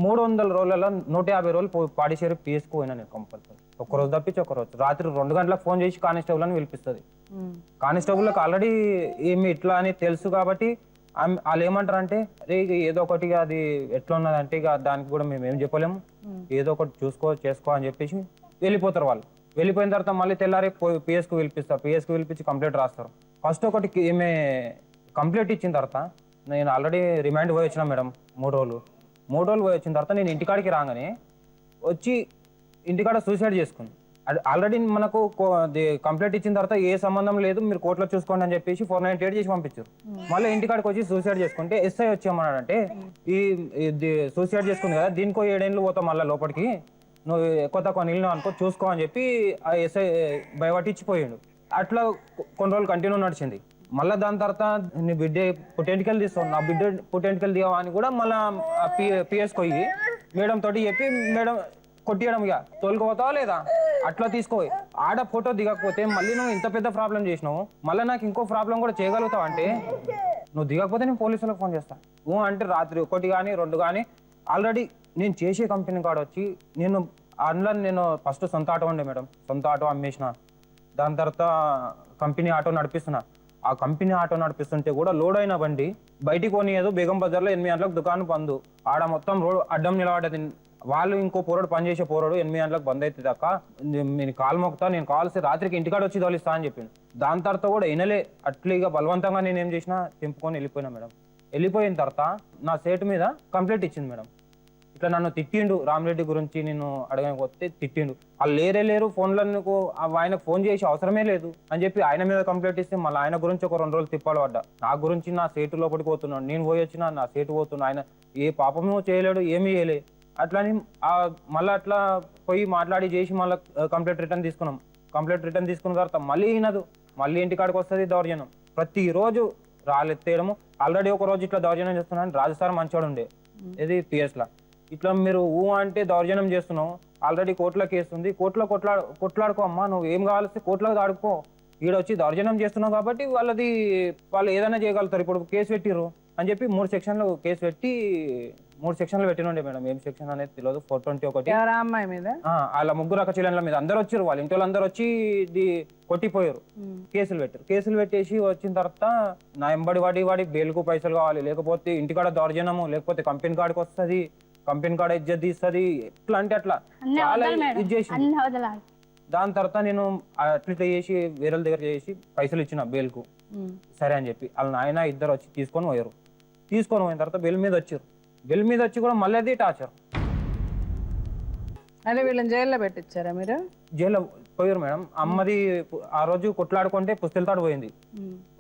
300 రోజులలో 150 రోజులు పాడిచేరి పిఎస్కి పోయినా నేను కంపల్సరీ. ఒక్కరోజు తప్పించి ఒక్కరోజు రాత్రి 2 గంటలకు ఫోన్ చేసి కానిస్టేబుల్ అని పిలిపిస్తుంది. కానిస్టేబుల్కి ఆల్రెడీ ఏమి ఇట్లా అని తెలుసు కాబట్టి వాళ్ళు ఏమంటారంటే అరే ఏదో ఒకటి అది ఎట్లా ఉన్నదంటే ఇక దానికి కూడా మేము ఏం చెప్పలేము, ఏదో ఒకటి చేసుకో అని చెప్పేసి వెళ్ళిపోతారు. వాళ్ళు వెళ్ళిపోయిన తర్వాత మళ్ళీ తెల్లారి పిఎస్కి పిలిపిస్తారు. పిఎస్కి పిలిపించి కంప్లైంట్ రాస్తారు. ఫస్ట్ ఒకటి ఈమె కంప్లైంట్ ఇచ్చిన తర్వాత నేను ఆల్రెడీ రిమాండ్ పోయి వచ్చినా మేడం 3 రోజులు పోయి వచ్చిన తర్వాత నేను ఇంటికాడికి రాగానే వచ్చి ఇంటికాడ సూసైడ్ చేసుకుంది. ఆల్రెడీ మనకు కంప్లైంట్ ఇచ్చిన తర్వాత ఏ సంబంధం లేదు, మీరు కోర్టులో చూసుకోండి అని చెప్పేసి 498 చేసి పంపించారు. మళ్ళీ ఇంటికాడికి వచ్చి సూసైడ్ చేసుకుంటే ఎస్ఐ వచ్చి ఏమన్నాడంటే ఈ సూసైడ్ చేసుకుంది కదా దీనికో 7 ఏళ్ళు పోతాం మళ్ళీ లోపలికి, నువ్వు ఎక్కువ తక్కువ నీళ్ళు అనుకో చూసుకో అని చెప్పి ఆ ఎస్ఐ భయపట్టించిపోయాడు. అట్లా కొన్ని రోజులు కంటిన్యూ నడిచింది. మళ్ళీ దాని తర్వాత నీ బిడ్డ పుట్టెంటికలు తీస్తావు, నా బిడ్డ పుట్టెంటికలు తీయవా అని కూడా మళ్ళీ పిఎస్కి పోయి మేడం తోటి చెప్పి మేడం కొట్టియడం ఇక తోలుకుపోతావా లేదా అట్లా తీసుకో, ఆడ ఫోటో దిగకపోతే మళ్ళీ నువ్వు ఇంత పెద్ద ప్రాబ్లం చేసినావు, మళ్ళీ నాకు ఇంకో ప్రాబ్లం కూడా చేయగలుగుతావు అంటే నువ్వు దిగకపోతే నేను పోలీసులకు ఫోన్ చేస్తాను అంటే రాత్రి 1 కానీ 2 కానీ ఆల్రెడీ నేను చేసే కంపెనీ కాడ వచ్చి నేను ఫస్ట్ సొంత ఆటో ఉండే మేడం, సొంత ఆటో అమ్మేసిన. దాని తర్వాత కంపెనీ ఆటో నడిపిస్తున్నా. ఆ కంపెనీ ఆటో నడిపిస్తుంటే కూడా లోడ్ అయిన బండి బయటికి కొనియదు. బేగం బజార్లో 8 గంటలకు దుకాణం బంద్, ఆడ మొత్తం రోడ్ అడ్డం నిలబడ్డది. వాళ్ళు ఇంకో పోరాడు పనిచేసే పోరాడు 8 గంటలకు బంద్ అవుతుంది దాకా నేను కాలు మొక్కుతా, నేను కాల్సి రాత్రికి ఇంటికాడ వచ్చి తోలిస్తా అని చెప్పింది. దాని తర్వాత కూడా వినలే. అట్లీగా బలవంతంగా నేను ఏం చేసినా తెంపుకొని వెళ్ళిపోయినా మేడం. వెళ్ళిపోయిన తర్వాత నా సేటు మీద కంప్లైంట్ ఇచ్చింది మేడం. ఇట్లా నన్ను తిట్టిండు, రామరెడ్డి గురించి నేను అడగకపోతే తిట్టిండు. వాళ్ళు లేరు ఫోన్లకు ఆయనకు ఫోన్ చేసి అవసరమే లేదు అని చెప్పి ఆయన మీద కంప్లైంట్ ఇస్తే మళ్ళీ ఆయన గురించి ఒక 2 రోజులు తిప్పాలి పడ్డా. నా గురించి నా సేటు లోపలికి పోతున్నాడు, నేను పోయి వచ్చినా నా సేటు పోతున్నా, ఆయన ఏ పాపమో చేయలేడు, ఏమీ చేయలే. అట్లని మళ్ళీ అట్లా పోయి మాట్లాడి చేసి మళ్ళీ కంప్లైంట్ రిటర్న్ తీసుకున్నాం. కంప్లైంట్ రిటర్న్ తీసుకున్న తర్వాత మళ్ళీ వినదు, మళ్ళీ ఇంటికాడికి వస్తుంది దౌర్జన్యం. ప్రతిరోజు రాళ్ళెత్తేయడము. ఆల్రెడీ ఒక రోజు ఇట్లా దౌర్జన్యం చేస్తున్నాను, రాజస్థాన్ మంచోడు ఉండే ఇది పిఎస్లా. ఇట్లా మీరు అంటే దౌర్జన్యం చేస్తున్నావు, ఆల్రెడీ కోర్టులో కేసు ఉంది, కోర్టులో కొట్లాడుకో అమ్మా, నువ్వు ఏం కావాల్సి కోర్టులో ఆడుకో, ఈడొచ్చి దౌర్జన్యం చేస్తున్నావు కాబట్టి వాళ్ళు ఏదైనా చేయగలుగుతారు. ఇప్పుడు కేసు పెట్టిర్రు అని చెప్పి 3 సెక్షన్లు కేసు పెట్టి 3 సెక్షన్లు పెట్టినండే మేడం. ఏం సెక్షన్ అనేది తెలియదు. 421 అమ్మాయి మీద వాళ్ళ 3 అక్కచెల్లెళ్ళ మీద అందరు వచ్చారు. వాళ్ళ ఇంటి వాళ్ళందరూ వచ్చి కొట్టిపోయారు. కేసులు పెట్టేసి వచ్చిన తర్వాత నా ఎంబడి వాడి బెయిల్కు పైసలు కావాలి, లేకపోతే ఇంటికాడ దౌర్జన్యము, లేకపోతే కంపెనీ కాడికి వస్తుంది, కంపెనీ కాడ ఇజ్జత్ తీస్తుంది, ఇట్లా అంటే అట్లా చాలా ఇది చేసి. దాని తర్వాత నేను అట్లా చేసి వేరే దగ్గర చేసి పైసలు ఇచ్చిన బెయిల్కు. సరే అని చెప్పి వాళ్ళ నాయన ఇద్దరు వచ్చి తీసుకొని పోయిన తర్వాత బెయిల్ మీద వచ్చి కూడా మళ్ళీ అది టార్చర్. అదే వీళ్ళని జైల్లో పెట్టించారా మీరు? జైల్లో పోయారు మేడం. అమ్మది ఆ రోజు కొట్లాడుకుంటే పుస్తెలతాడు పోయింది.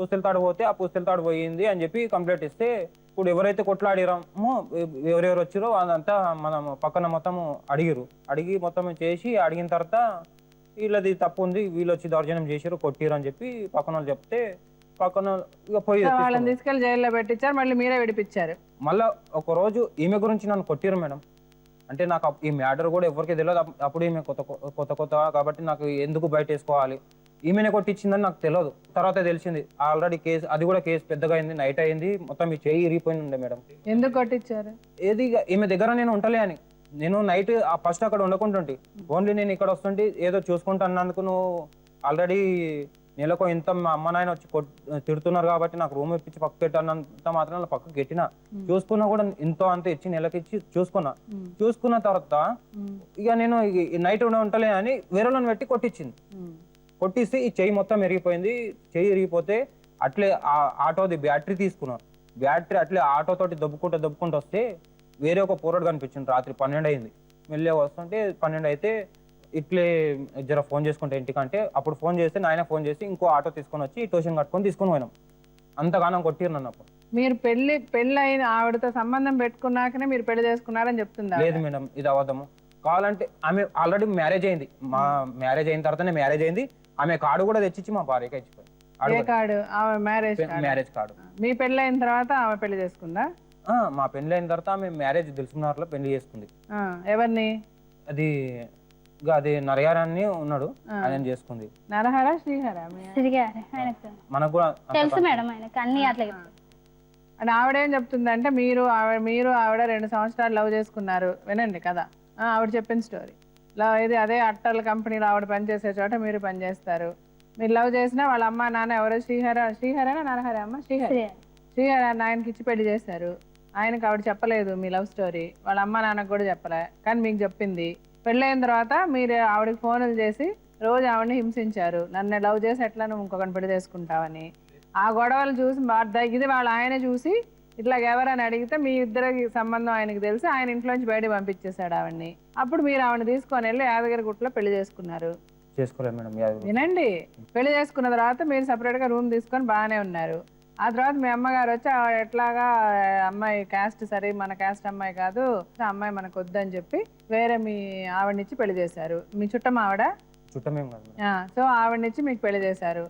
పుస్తెలతాడు పోతే ఆ పుస్తెలతాడు పోయింది అని చెప్పి కంప్లైంట్ ఇస్తే ఇప్పుడు ఎవరైతే కొట్లాడిరామో ఎవరెవరు వచ్చారో అదంతా మనం పక్కన మొత్తం అడిగి మొత్తం చేసి అడిగిన తర్వాత వీళ్ళది తప్పు ఉంది, వీళ్ళు వచ్చి దౌర్జన్యం చేశారు, కొట్టిరు అని చెప్పి పక్కన వాళ్ళు చెప్తే పక్కన ఇక పోయి వాళ్ళని తీసుకెళ్లి జైల్లో పెట్టించారు, మళ్ళీ మీరే విడిపించారు. మళ్ళా ఒక రోజు ఈమె గురించి నన్ను కొట్టిరు మేడం. అంటే నాకు ఈ మ్యాటర్ కూడా ఎవరికి తెలియదు. అప్పుడు ఈమె కొత్త కాబట్టి నాకు ఎందుకు బయట వేసుకోవాలి, ఈమెనే కొట్టించిందని నాకు తెలియదు. తర్వాత తెలిసింది ఆల్రెడీ కేసు, అది కూడా కేసు పెద్దగా అయింది, నైట్ అయింది, మొత్తం ఈ చేయి ఇరిగిపోయింది ఉండే మేడం. ఎందుకు కొట్టించారు? ఏది ఈమె దగ్గర నేను ఉంటలే అని. నేను నైట్ ఫస్ట్ అక్కడ ఉండకుంటుంటే ఓన్లీ నేను ఇక్కడ వస్తుంటే ఏదో చూసుకుంటున్నందుకు నువ్వు ఆల్రెడీ నెలకు ఇంత మా అమ్మ నాయన వచ్చి తిడుతున్నారు కాబట్టి నాకు రూమ్ ఇప్పించి పక్క పెట్టానంత మాత్రం పక్కకు పెట్టినా, చూసుకున్నా కూడా ఇంతో అంత ఇచ్చి నెలకి ఇచ్చి చూసుకున్న తర్వాత ఇక నేను నైట్ ఉంటలే అని వేరేలను పెట్టి కొట్టిస్తే ఈ చెయ్యి మొత్తం ఎరిగిపోయింది. చెయ్యి ఎరిగిపోతే అట్లే ఆటోది బ్యాటరీ తీసుకున్నాను. బ్యాటరీ అట్లే ఆటో తోటి దొబ్బుకుంటూ వస్తే వేరే ఒక పోరాడు కనిపించింది. రాత్రి 12 అయింది. మెల్లగా వస్తుంటే 12 అయితే ఇట్లే జర ఫోన్ చేసుకుంటే ఇంటికంటే అప్పుడు ఫోన్ చేస్తే నాయన ఫోన్ చేసి ఇంకో ఆటో తీసుకొని వచ్చి ట్యూషన్ కట్టుకొని తీసుకొని పోయినాం. అంతగానం కొట్టిరు నన్ను. అప్పుడు మీరు పెళ్లి అయిన ఆవిడతో సంబంధం పెట్టుకున్నాకనే మీరు పెళ్లి చేసుకున్నారని చెప్తుందా? లేదు మేడం, ఇది అబద్ధము. కావాలంటే ఆమె ఆల్రెడీ మ్యారేజ్ అయింది. మా మ్యారేజ్ అయిన తర్వాతనే మ్యారేజ్ అయింది. ఆమె కార్డు కూడా తెచ్చిచ్చి మా భార్యకి ఇచ్చిపోయింది. ఏ కార్డు? ఆమె మ్యారేజ్ కార్డు. Marriage card. మీ పెళ్ళి అయిన తర్వాత ఆమె పెళ్లి చేసుకుందా? మా పెళ్లి అయిన తర్వాత ఆమె మ్యారేజ్ దిల్సుకున్నారులో పెళ్లి చేసుకుంది. ఎవరిని? అది అది నరయారాన్ని ఉన్నాడు, ఆయన చేసుకుంది. నరహర శ్రీహర? శ్రీగారే ఆయనకు మనకు కూడా తెలుసు మేడం, ఆయనకి అన్ని అట్లా చెప్తారు. అంటే ఆవిడేం చెప్తుందంటే మీరు ఆవిడ 2 సంవత్సరాలు లవ్ చేసుకున్నారు. వినండి కదా, ఆవిడ చెప్పిన స్టోరీ. ఇది అదే అట్టల కంపెనీలో ఆవిడ పనిచేసే చోట మీరు పనిచేస్తారు. మీరు లవ్ చేసినా వాళ్ళ అమ్మ నాన్న ఎవరో శ్రీహరేనా నరహర? అమ్మ శ్రీహర ఆయనకి ఇచ్చి పెళ్లి చేశారు. ఆయనకి ఆవిడ చెప్పలేదు మీ లవ్ స్టోరీ, వాళ్ళ అమ్మ నాన్నకు కూడా చెప్పలే, కానీ మీకు చెప్పింది. పెళ్ళైన తర్వాత మీరు ఆవిడకి ఫోన్లు చేసి రోజు ఆవిడని హింసించారు. నన్ను లవ్ చేసి ఎట్లా నువ్వు ఇంకొకరిని పెళ్లి చేసుకుంటావని. ఆ గొడవలు చూసి ఇది వాళ్ళ ఆయన చూసి ఇట్లా ఎవరని అడిగితే మీ ఇద్దరికి సంబంధం ఆయనకి తెలిసి ఆయన ఇంట్లోంచి బయటకు పంపించేశాడు ఆవిడ్ని. అప్పుడు మీరు ఆవిడని తీసుకొని వెళ్ళి యాదగిరిగుట్టలో పెళ్లి చేసుకున్నారు. చేసుకోలేదు మేడం. వినండి, పెళ్లి చేసుకున్న తర్వాత మీరు సపరేట్ గా రూమ్ తీసుకొని బాగానే ఉన్నారు. ఆ తర్వాత మీ అమ్మగారు వచ్చి ఎట్లాగా అమ్మాయి క్యాస్ట్ సరే మన క్యాస్ట్ అమ్మాయి కాదు, అమ్మాయి మనకు వద్దని చెప్పి వేరే మీ ఆవిడనిచ్చి పెళ్లి చేశారు. మీ చుట్టం ఆవిడ? చుట్టమేం కాదు. సో ఆవిడనిచ్చి మీకు పెళ్లి చేశారు.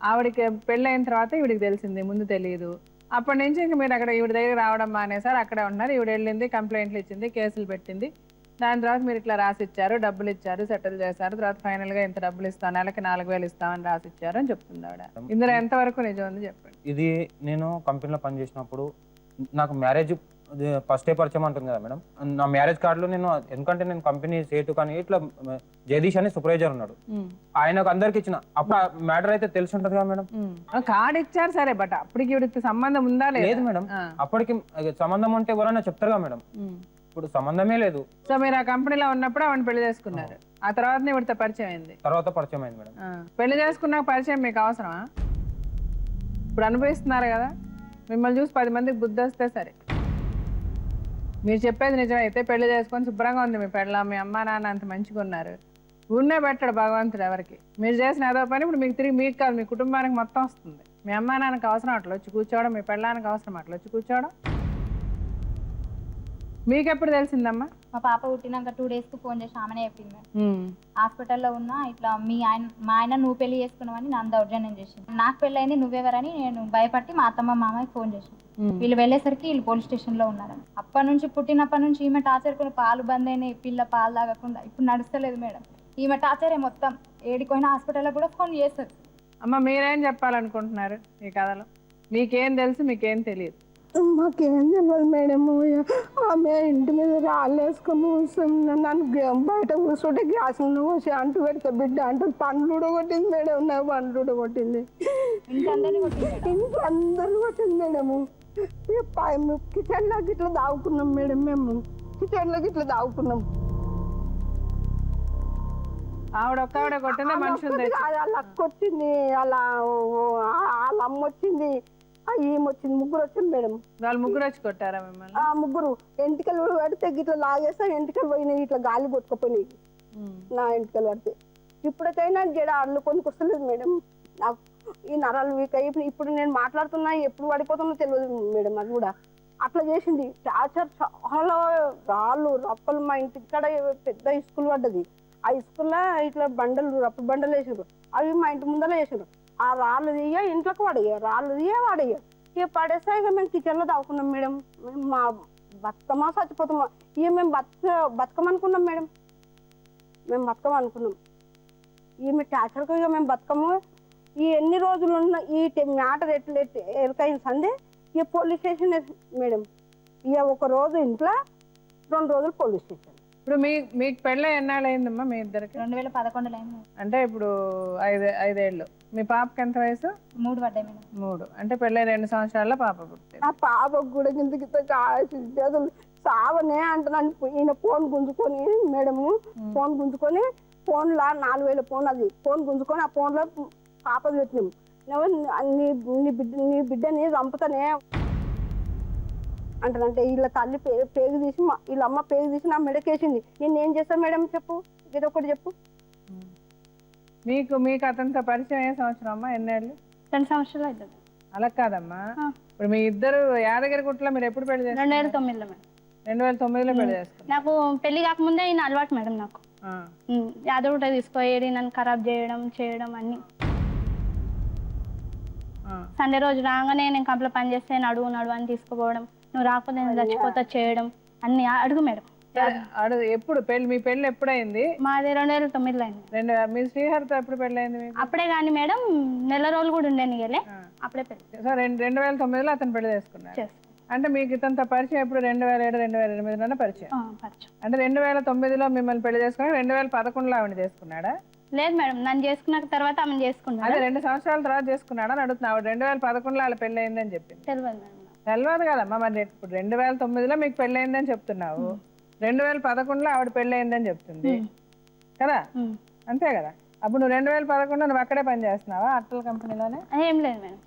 ఆవిడకి పెళ్ళి అయిన తర్వాత ఈవిడికి తెలిసింది, ముందు తెలియదు. అప్పటి నుంచి ఇంక మీరు అక్కడ ఈవిడ దగ్గర రావడం మానేసారు, అక్కడే ఉన్నారు. ఈవిడ వెళ్ళింది, కంప్లైంట్లు ఇచ్చింది, కేసులు పెట్టింది. దాని తర్వాత మీరు ఇట్లా రాసిచ్చారు, డబ్బులు ఇచ్చారు, సెటిల్ చేశారు. తర్వాత ఫైనల్ గా ఇంత డబ్బులు ఇస్తాం, నెలకి 4,000 ఇస్తామని రాసిచ్చారు అని చెప్తుంది ఆవిడ. ఇందులో ఎంతవరకు నిజం ఉంది చెప్పండి. ఇది నేను కంపెనీలో పనిచేసినప్పుడు నాకు మ్యారేజ్ ఫస్ట్ పరిచయం అంటుంది కదా మేడం. నా మ్యారేజ్ కార్డులో నేను, ఎందుకంటే నేను కంపెనీ సేటు కానీ ఇట్లా జగదీష్ అని సూపర్వైజర్ ఉన్నాడు, ఆయనకు అందరికి ఇచ్చిన. అప్పుడు మ్యాటర్ అయితే తెలిసి ఉంటది కదా మేడం. కార్డు ఇచ్చారు సరే, బట్ అప్పటికి ఈవిడికి సంబంధం ఉందా? లేదు మేడం. అప్పటికి సంబంధం ఉంటే ఎవరైనా చెప్తారు కదా మేడం. ఇప్పుడు సంబంధమే లేదు. సో మీరు ఆ కంపెనీలో ఉన్నప్పుడు ఆవిడ పెళ్లి చేసుకున్నారు. ఆ తర్వాత ఈవిడతో పరిచయం అయింది. తర్వాత పరిచయం అయింది మేడం. పెళ్లి చేసుకున్నాక పరిచయం మీకు అవసరమా? ఇప్పుడు అనుభవిస్తున్నారు కదా, మిమ్మల్ని చూసి 10 మందికి బుద్ధి వస్తే సరే. మీరు చెప్పేది నిజమైతే పెళ్లి చేసుకొని శుభ్రంగా ఉంది మీ పెళ్ళ, మీ అమ్మా నాన్న అంత మంచిగా ఉన్నారు. ఉన్నే పెట్టాడు భగవంతుడు ఎవరికి. మీరు చేసిన ఏదో పని ఇప్పుడు మీకు తిరిగి మీకు కాదు మీ కుటుంబానికి మొత్తం వస్తుంది. మీ అమ్మా నాన్నకి అవసరం అట్లా వచ్చి కూర్చోవడం, మీ పెళ్ళానికి అవసరం అట్లా వచ్చి కూర్చోవడం. మీకెప్పుడు తెలిసిందమ్మా? మా పాప పుట్టినాక 2 డేస్కి ఫోన్ చేసి ఆమెనే చెప్పింది మేడం. హాస్పిటల్లో ఉన్నా ఇట్లా మా ఆయన నువ్వు పెళ్లి చేసుకున్నావని నన్ను దౌర్జన్యం చేసింది. నాకు పెళ్ళైంది నువ్వెవరని నేను భయపట్టి మా అత్తమ్మ మామకి ఫోన్ చేసాను. వీళ్ళు వెళ్ళేసరికి వీళ్ళు పోలీస్ స్టేషన్లో ఉన్నారని. అప్పటి నుంచి పుట్టినప్పటి నుంచి ఈమె టార్చర్ కొన్ని పాలు బంద్ అయినాయి, పిల్ల పాలు తాగకుండా ఇప్పుడు నడుస్తలేదు మేడం. ఈమె టార్చరే మొత్తం. ఏడిపోయిన హాస్పిటల్లో కూడా ఫోన్ చేస్తారు. అమ్మ మీరేం చెప్పాలనుకుంటున్నారు ఈ కథలో? మీకేం తెలుసు, మీకేం తెలియదు? మాకేం తెలియదు మేడం. ఆమె ఇంటి మీద రాళ్ళు వేసుకొని నన్ను బయట కూర్చుంటే గ్యాస్ పోసి అంటు పెడితే బిడ్డ అంటే పండ్లు కూడా కొట్టింది మేడం. నా పండ్లు కూడా కొట్టింది, ఇంట్లో అందరూ కొట్టింది మేడము. కిచెన్లోకి ఇట్లా దావుకున్నాం మేడం, మేము కిచెన్లోకి ఇట్లా దావుకున్నాం. ఆవిడ ఒక్కవిడ కొట్టిందా? మనుషులు వాళ్ళ అక్క వచ్చింది, వాళ్ళ అమ్మ వచ్చింది, ఏమొచ్చింది, 3 వచ్చింది మేడం. వాళ్ళు 3 వచ్చి కొట్టారా మిమ్మల్ని? 3 ఎంటికలు పడితే ఇట్లా లాగేస్తా, ఎంటికలు పోయినాయి, ఇట్లా గాలి కొట్టుకుపోయినాయి నా ఎంటికలు పడితే. ఇప్పటికైనా జడ అల్లు కొన్ని వస్తలేదు మేడం. నాకు ఈ నరాలు వీక్ అయ్యి ఇప్పుడు నేను మాట్లాడుతున్నా, ఎప్పుడు పడిపోతున్నా తెలియదు మేడం. అది కూడా అట్లా చేసింది టార్చర్. చాలా రాళ్ళు రప్పలు. మా ఇంటి ఇక్కడ పెద్ద స్కూల్ పడ్డది, ఆ స్కూల్లో ఇట్లా బండలు రప్ప బండలు వేసారు. అవి మా ఇంటి ముందర వేసారు. ఆ రాళ్ళు తీయ ఇంట్లోకి పడేయ, రాళ్ళు తీయ పడేయ. ఇక పడేస్తే ఇక మేము కిచెన్లో దాక్కున్నాం మేడం. మా బతుకమ్మా చచ్చిపోతామా, ఇక మేము బతుకమనుకున్నాం మేడం. మేము బతుకమనుకున్నాం. ఈమె టార్చర్కి ఇక మేము బతుకమ్మ. ఈ ఎన్ని రోజులు ఉన్న ఈ మ్యాటర్ ఎట్లయిన సందే ఇక పోలీస్ స్టేషన్ మేడం. ఇక 1 రోజు ఇంట్లో, 2 రోజులు పోలీస్ స్టేషన్. ఇప్పుడు మీకు పెళ్ళి ఎన్నాళ్ళు అయిందమ్మా మీ ఇద్దరికి? 2011లో అయింది. అంటే ఇప్పుడు 5 ఏళ్ళు. మీ పాపకి ఎంత వయసు? 3 పడ్డాయి మేడం. 3 అంటే పెళ్ళి 2 సంవత్సరాల్లో పాప పుట్టింది. ఆ పాపకు కూడా కింద సావనే అంటున్నాను. ఈయన ఫోన్ గుంజుకొని మేడము, ఫోన్ గుంజుకొని ఫోన్లో 4,000 ఫోన్, అది ఫోన్ గుంజుకొని ఆ ఫోన్లో పాప పెట్టినాం. నీ బిడ్డని చంపుతానే అంటానంటే వీళ్ళ తల్లి పేగు తీసి వీళ్ళ అమ్మ పేగు తీసి నా మెడకేసింది. నేను ఏం చేస్తాను మేడం చెప్పు, ఏదో ఒకటి చెప్పు. మీకు అతనితో పరిచయం ఏ సంవత్సరం అమ్మా? ఎన్నేళ్ళు? 2 సంవత్సరాలు అవుతుంది. అలా కాదమ్మా, ఇప్పుడు మీ ఇద్దరు యాదగిరిగుట్టలో మీరు ఎప్పుడు పెళ్లి చేస్తారు? 2009లో మేడం. 2009లో పెళ్లి చేస్తారు. నాకు పెళ్లి కాకముందే ఈయన అలవాటు మేడం. నాకు యాదగిరిగుట్ట తీసుకోయేది, నన్ను ఖరాబ్ చేయడం అన్ని. సండే రోజు రాగానే నేను కంప్లో పని చేస్తే నడువు అని తీసుకుపోవడం, నువ్వు రాకపోతే నేను చచ్చిపోతా చేయడం అన్ని అడుగు మేడం. అడుగు. ఎప్పుడు పెళ్లి, మీ పెళ్లి ఎప్పుడైంది? మాది 2009లో అయింది. మీ శ్రీహరితో ఎప్పుడు పెళ్లి అయింది మీకు? అప్పుడే కానీ మేడం నెల రోజులు కూడా ఉండేనిగలే, అప్పుడే పెళ్లి. సో 2009లో అతను పెళ్లి చేసుకున్నాడు. అంటే మీకు ఇతంత పరిచయం ఎప్పుడు 2007, 2008లోనే పరిచయం. అంటే 2009లో మిమ్మల్ని పెళ్లి చేసుకున్నాడు, 2011లో ఆవిడ చేసుకున్నాడా? లేదు మేడం, నన్ను చేసుకున్న తర్వాత ఆమె చేసుకున్నాడు. అదే 2 సంవత్సరాల తర్వాత చేసుకున్నాడా అని అడుగుతున్నా. ఆవిడ 2011లో వాళ్ళ పెళ్లి అయిందని చెప్పింది. తెలియదు కదమ్మా. మరి ఇప్పుడు 2009లో మీకు పెళ్లి అయిందని చెప్తున్నావు, 2011లో ఆవిడ పెళ్లి అయిందని చెప్తుంది కదా, అంతే కదా? అప్పుడు నువ్వు 2011లో నువ్వు అక్కడే పని చేస్తున్నావా అటల్ కంపెనీలోనే? ఏం లేదు మేడం,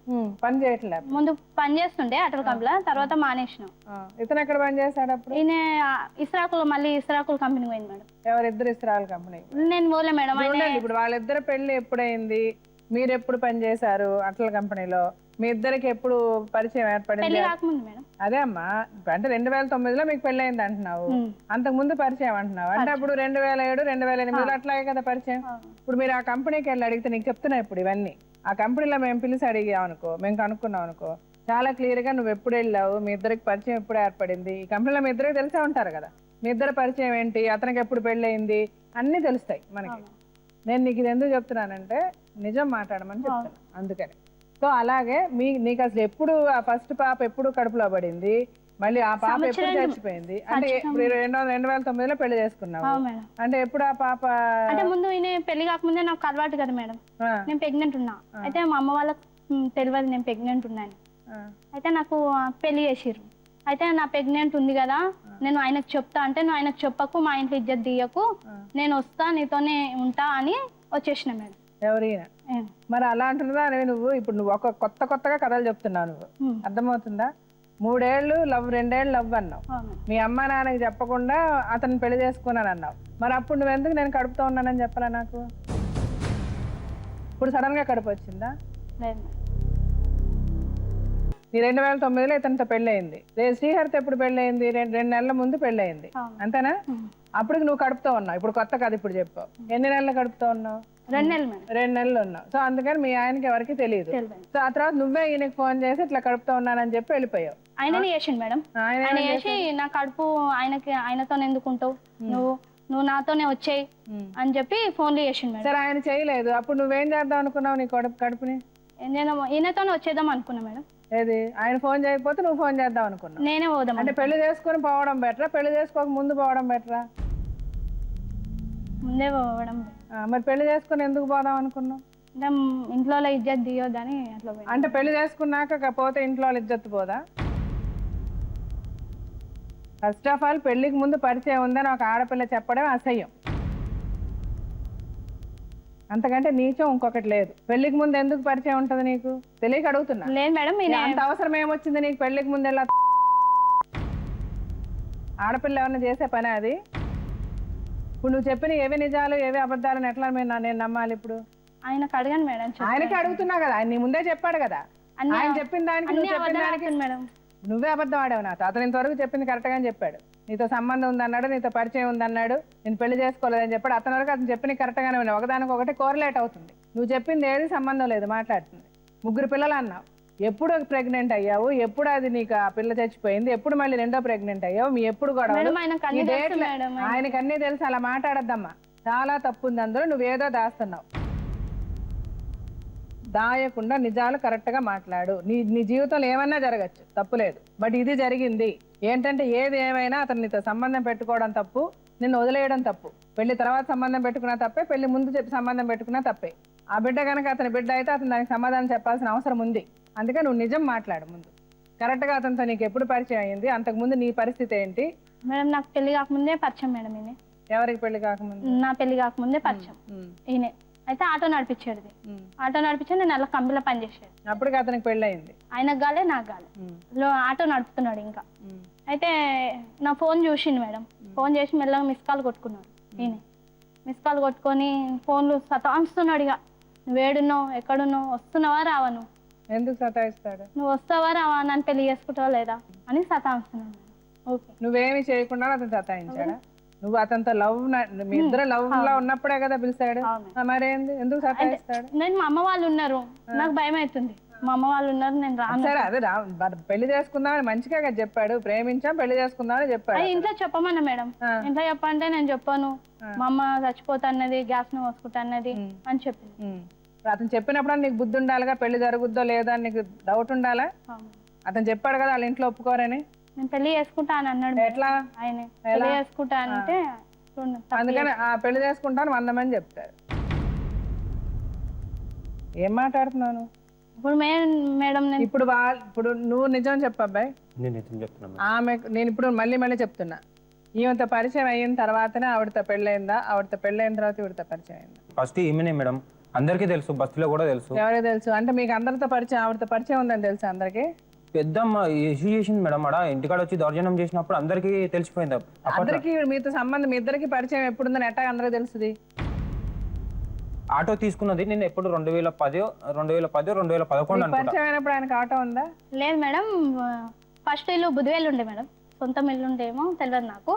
పని చేయట్లేదు. ముందు పని చేస్తుండే అటల్ కంపెనీలో, తర్వాత మానేసినాం. ఇతను ఎక్కడ పని చేశాడు అప్పుడు? ఈయన ఇస్రాకులు, మళ్ళీ ఇస్రాకులు కంపెనీ పోయింది మేడం. ఎవరిద్దరు ఇస్రాయల్ కంపెనీ? నేను పోలే మేడం. ఇప్పుడు వాళ్ళిద్దరు పెళ్లి ఎప్పుడైంది? మీరు ఎప్పుడు పని చేశారు అటల్ కంపెనీలో? మీ ఇద్దరికి ఎప్పుడు పరిచయం ఏర్పడింది? అదే అమ్మా, అంటే 2009లో మీకు పెళ్లి అయింది అంటున్నావు, అంతకు ముందు పరిచయం అంటున్నావు. అంటే అప్పుడు 2007, 2008 అట్లాగే కదా పరిచయం. ఇప్పుడు మీరు ఆ కంపెనీకి వెళ్ళి అడిగితే నీకు చెప్తున్నా ఇప్పుడు ఇవన్నీ. ఆ కంపెనీలో మేము పిలిచి అడిగాం అనుకో, మేము కనుక్కున్నాం అనుకో, చాలా క్లియర్ గా నువ్వు ఎప్పుడు వెళ్ళావు, మీ ఇద్దరికి పరిచయం ఎప్పుడు ఏర్పడింది, ఈ కంపెనీలో మీ ఇద్దరికి తెలిసే ఉంటారు కదా, మీ ఇద్దరు పరిచయం ఏంటి, అతనికి ఎప్పుడు పెళ్లి అయింది, అన్ని తెలుస్తాయి మనకి. నేను నీకు ఇది ఎందుకు చెప్తున్నానంటే నిజం మాట్లాడమని చెప్తాను, అందుకని. సో అలాగే నీకు అసలు ఎప్పుడు ఆ ఫస్ట్ పాప ఎప్పుడు కడుపులో పడింది, మళ్ళీ ఆ పాప ఎప్పుడు చచ్చిపోయింది? అంటే 2009లో పెళ్లి చేసుకున్నావు, అంటే ఎప్పుడు ఆ పాప? అంటే ముందు ఈయన పెళ్లి కాకముందే నాకు అలవాటు కదా మేడం, నేను ప్రెగ్నెంట్ ఉన్నా. అయితే మా అమ్మ వాళ్ళకి తెలియదు నేను ప్రెగ్నెంట్ ఉన్నాను. అయితే నాకు పెళ్లి చేసిర్రు. అయితే నా ప్రెగ్నెంట్ ఉంది కదా, నేను ఆయనకు చెప్తా అంటే, నువ్వు ఆయనకు చెప్పకు, మా ఇంట్లో ఇజ్జత్ తీయకు, నేను వస్తా నీతోనే ఉంటా అని వచ్చేసిన మేడం. ఎవరైనా మరి అలా అంటున్నదా? నువ్వు ఇప్పుడు నువ్వు ఒక కొత్తగా కథలు చెప్తున్నావు, నువ్వు అర్థమవుతుందా? 3 ఏళ్ళు లవ్, 2 ఏళ్ళు లవ్ అన్నావు, మీ అమ్మ నాన్నకి చెప్పకుండా అతను పెళ్లి చేసుకున్నాను అన్నావు. మరి అప్పుడు నువ్వు ఎందుకు నేను కడుపుతో ఉన్నానని చెప్పాలా నాకు? ఇప్పుడు సడన్ గా కడుపు వచ్చిందా? నీ 2009లో ఇతనితో పెళ్లి అయింది. శ్రీహరితో ఎప్పుడు పెళ్లి అయింది? 2 నెలల ముందు పెళ్లి అయింది, అంతేనా? అప్పటికి నువ్వు కడుపుతో ఉన్నావు. ఇప్పుడు కొత్త కథ ఇప్పుడు చెప్పావు. ఎన్ని నెలలు కడుపుతో ఉన్నావు? 2 నెలలు ఉన్నావు. సో అందుకని మీ ఆయనకి ఎవరికి తెలియదు. సో ఆ తర్వాత నువ్వే ఈయనకి ఫోన్ చేసి ఇట్లా కడుపుతో ఉన్నానని చెప్పి వెళ్ళిపోయావు. ఆయననే చేసిండు మేడం. ఆయన చేసి నా కడుపు ఆయనతో ఎందుకుంటావు, నువ్వు నాతోనే వచ్చేయి అని చెప్పి ఫోన్లు చేసిండు. సరే ఆయన చేయలేదు, అప్పుడు నువ్వేం చేద్దాం అనుకున్నావు నీ కడుపుని? నేను ఈయనతోనే వచ్చేద్దాం అనుకున్నా మేడం. ఏది, ఆయన ఫోన్ చేయకపోతే నువ్వు ఫోన్ చేద్దాం అనుకున్నావు? నేనే పోదాం. అంటే పెళ్లి చేసుకుని పోవడం బెటరా, పెళ్లి చేసుకోక ముందు పోవడం బెటరా? ముందే పోవడం. మరి పెళ్లి చేసుకుని ఎందుకు పోదాం అనుకున్నావు? ఇంట్లో ఇజ్జత్ దియొద్దని అట్లా. అంటే పెళ్లి చేసుకున్నాక పోతే ఇంట్లో ఇజ్జత్ పోదా? ఫస్ట్ ఆఫ్ ఆల్ పెళ్లికి ముందు పరిచయం ఉందని ఒక ఆడపిల్ల చెప్పడం అసహ్యం, అంతకంటే నీచం ఇంకొకటి లేదు. పెళ్లికి ముందు ఎందుకు పరిచయం ఉంటది నీకు? తెలియక అడుగుతున్నా. లేదు మేడం, అంత అవసరం ఏమొచ్చింది నీకు పెళ్లికి ముందు? ఎలా ఆడపిల్ల ఏమన్నా చేసే పని అది? ఇప్పుడు నువ్వు చెప్పిన ఏవి నిజాలు ఏవి అబద్ధాలను ఎట్లా నేను నమ్మాలి? ఇప్పుడు ఆయనకు అడగను మేడం. ఆయనకి అడుగుతున్నా కదా, ఆయన నీ ముందే చెప్పాడు కదా. ఆయన చెప్పిన దానికి నువ్వు చెప్పిన దానికి నువ్వే అబద్ధం ఆడావు నాతో. అతను ఇంతవరకు చెప్పింది కరెక్ట్ గా చెప్పాడు. నీతో సంబంధం ఉందన్నాడు, నీతో పరిచయం ఉందన్నాడు, నేను పెళ్లి చేసుకోలేదని చెప్పాడు. అతని వరకు అతను చెప్పిన కరెక్ట్ గానే ఉన్నాయి. ఒకదానికి ఒకటి కోరిలేట్ అవుతుంది. నువ్వు చెప్పింది ఏది సంబంధం లేదు మాట్లాడుతుంది. 3 పిల్లలు అన్నావు. ఎప్పుడు ప్రెగ్నెంట్ అయ్యావు? ఎప్పుడు అది నీకు ఆ పిల్ల చచ్చిపోయింది? ఎప్పుడు మళ్ళీ 2వ ప్రెగ్నెంట్ అయ్యావు? మీ ఎప్పుడు కూడా ఆయనకు అన్నీ తెలుసు. అలా మాట్లాడద్దమ్మా, చాలా తప్పు ఉంది అందులో. నువ్వేదో దాస్తున్నావు. దాయకుండా నిజాలు కరెక్ట్ గా మాట్లాడు. నీ జీవితంలో ఏమన్నా జరగచ్చు, తప్పులేదు. బట్ ఇది జరిగింది. ఏంటంటే ఏది ఏమైనా అతను నీతో సంబంధం పెట్టుకోవడం తప్పు, నిన్ను వదిలేయడం తప్పు. పెళ్లి తర్వాత సంబంధం పెట్టుకున్నా తప్పే, పెళ్లి ముందు చెప్పి సంబంధం పెట్టుకున్నా తప్పే. ఆ బిడ్డ కనుక అతని బిడ్డ అయితే అతను దానికి సమాధానం చెప్పాల్సిన అవసరం ఉంది. అందుకే నువ్వు నిజం మాట్లాడు ముందు. కరెక్ట్ గా అతనితో నీకు ఎప్పుడు పరిచయం అయింది? అంతకుముందు నీ పరిస్థితి ఏంటి? మేడం నాకు పెళ్లి కాకముందే పరిచయం మేడం. ఈయన ఎవరికి పెళ్లి కాకముందు? నా పెళ్లి కాకముందే పరిచయం ఈయనే. అయితే ఆటో నడిపించేది. ఆటో నడిపించి నేను అలా కంపెనీలో పనిచేసేది. అప్పటికి అతనికి పెళ్లి అయింది. ఆయనకు గాలే నాకు గాలే. ఆటో నడుపుతున్నాడు ఇంకా. అయితే నా ఫోన్ చూసిండు మేడం. ఫోన్ చేసి మెల్లగా మిస్ కాల్ కొట్టుకున్నాడు. ఈయన మిస్ కాల్ కొట్టుకొని ఫోన్లు సతాయిస్తున్నాడు. ఇక నువ్వేడున్నావు, ఎక్కడున్నావు, వస్తున్నావా రావా? నువ్వు ఎందుకు సతాయిస్తాడు? నువ్వు వస్తావా రావా, నన్ను పెళ్లి చేసుకుంటావా లేదా అని సతాయిస్తున్నాడు. ఓకే, నువ్వేమి చేయకుండా అతను సతాయించాడా? నువ్వు అతనితో లవ్, మీ ఇద్దరు లవ్ లో ఉన్నప్పుడే కదా పిలిచాడు. మరేంది, ఎందుకు సతాయిస్తాడు? నేను మా అమ్మ వాళ్ళు ఉన్నారు, నాకు భయం అవుతుంది. మా అమ్మ వాళ్ళు ఉన్నారు, నేను రాను. సరే అదే పెళ్లి చేసుకుందామని మంచిగా కదా చెప్పాడు, ప్రేమించాం పెళ్లి చేసుకుందామని చెప్పాడు. అది ఇంట్లో చెప్పమన్నా మేడం. ఇంట్లో చెప్పంటే నేను చెప్పాను, మా అమ్మ చచ్చిపోతా అన్నది, గ్యాస్ ను పోసుకుంటా అన్నది అని చెప్పింది. అతను చెప్పినప్పుడు నీకు బుద్ధి ఉండాలిగా, పెళ్లి జరుగుద్దో లేదా నీకు డౌట్ ఉండాలా? అతను చెప్పాడు కదా వాళ్ళ ఇంట్లో ఒప్పుకోరని. నేను పెళ్లి చేసుకుంటా అని అన్నాడు. ఎట్లా? ఆయన పెళ్లి చేసుకుంటా అంటే అందుకని ఆ పెళ్లి చేసుకుంటాను 100 మంది చెప్తారు. ఏం మాట్లాడుతున్నాను ఇప్పుడు మేడం? ఇప్పుడు ఇప్పుడు నువ్వు నిజం చెప్పు అబ్బాయి. ఆమె నేను ఇప్పుడు మళ్ళీ చెప్తున్నా, ఈమెతో పరిచయం అయిన తర్వాతనే ఆవిడతో పెళ్ళైందా, ఆవిడతో పెళ్ళైన తర్వాత ఈవిడతో పరిచయం అయిందా? ఫస్ట్ ఈమెనే మేడం, అందరికీ తెలుసు, బస్సులో కూడా తెలుసు. ఎవరికి తెలుసు అంటే మీకు అందరితో పరిచయం, ఆవిడతో పరిచయం ఉందని తెలుసు అందరికి? పెద్దమ్మ ఇష్యూ చేసింది మేడం, ఆడ ఇంటికాడ వచ్చి దౌర్జన్యం చేసినప్పుడు అందరికీ తెలిసిపోయింది. అందరికి మీతో సంబంధం, మీ ఇద్దరికి పరిచయం ఎప్పుడుందని ఎట్టా అందరికి తెలుస్తుంది? ఆటో తీసుకున్నది నేను ఎప్పుడు 2010 2011 పరిచయం అయినప్పుడు ఆయనకు ఆటో ఉందా? లేదు మేడం, ఫస్ట్ ఇల్లు బుద్ధివేలు ఉండే మేడం, సొంతం ఇల్లు ఉండేమో తెలియదు నాకు.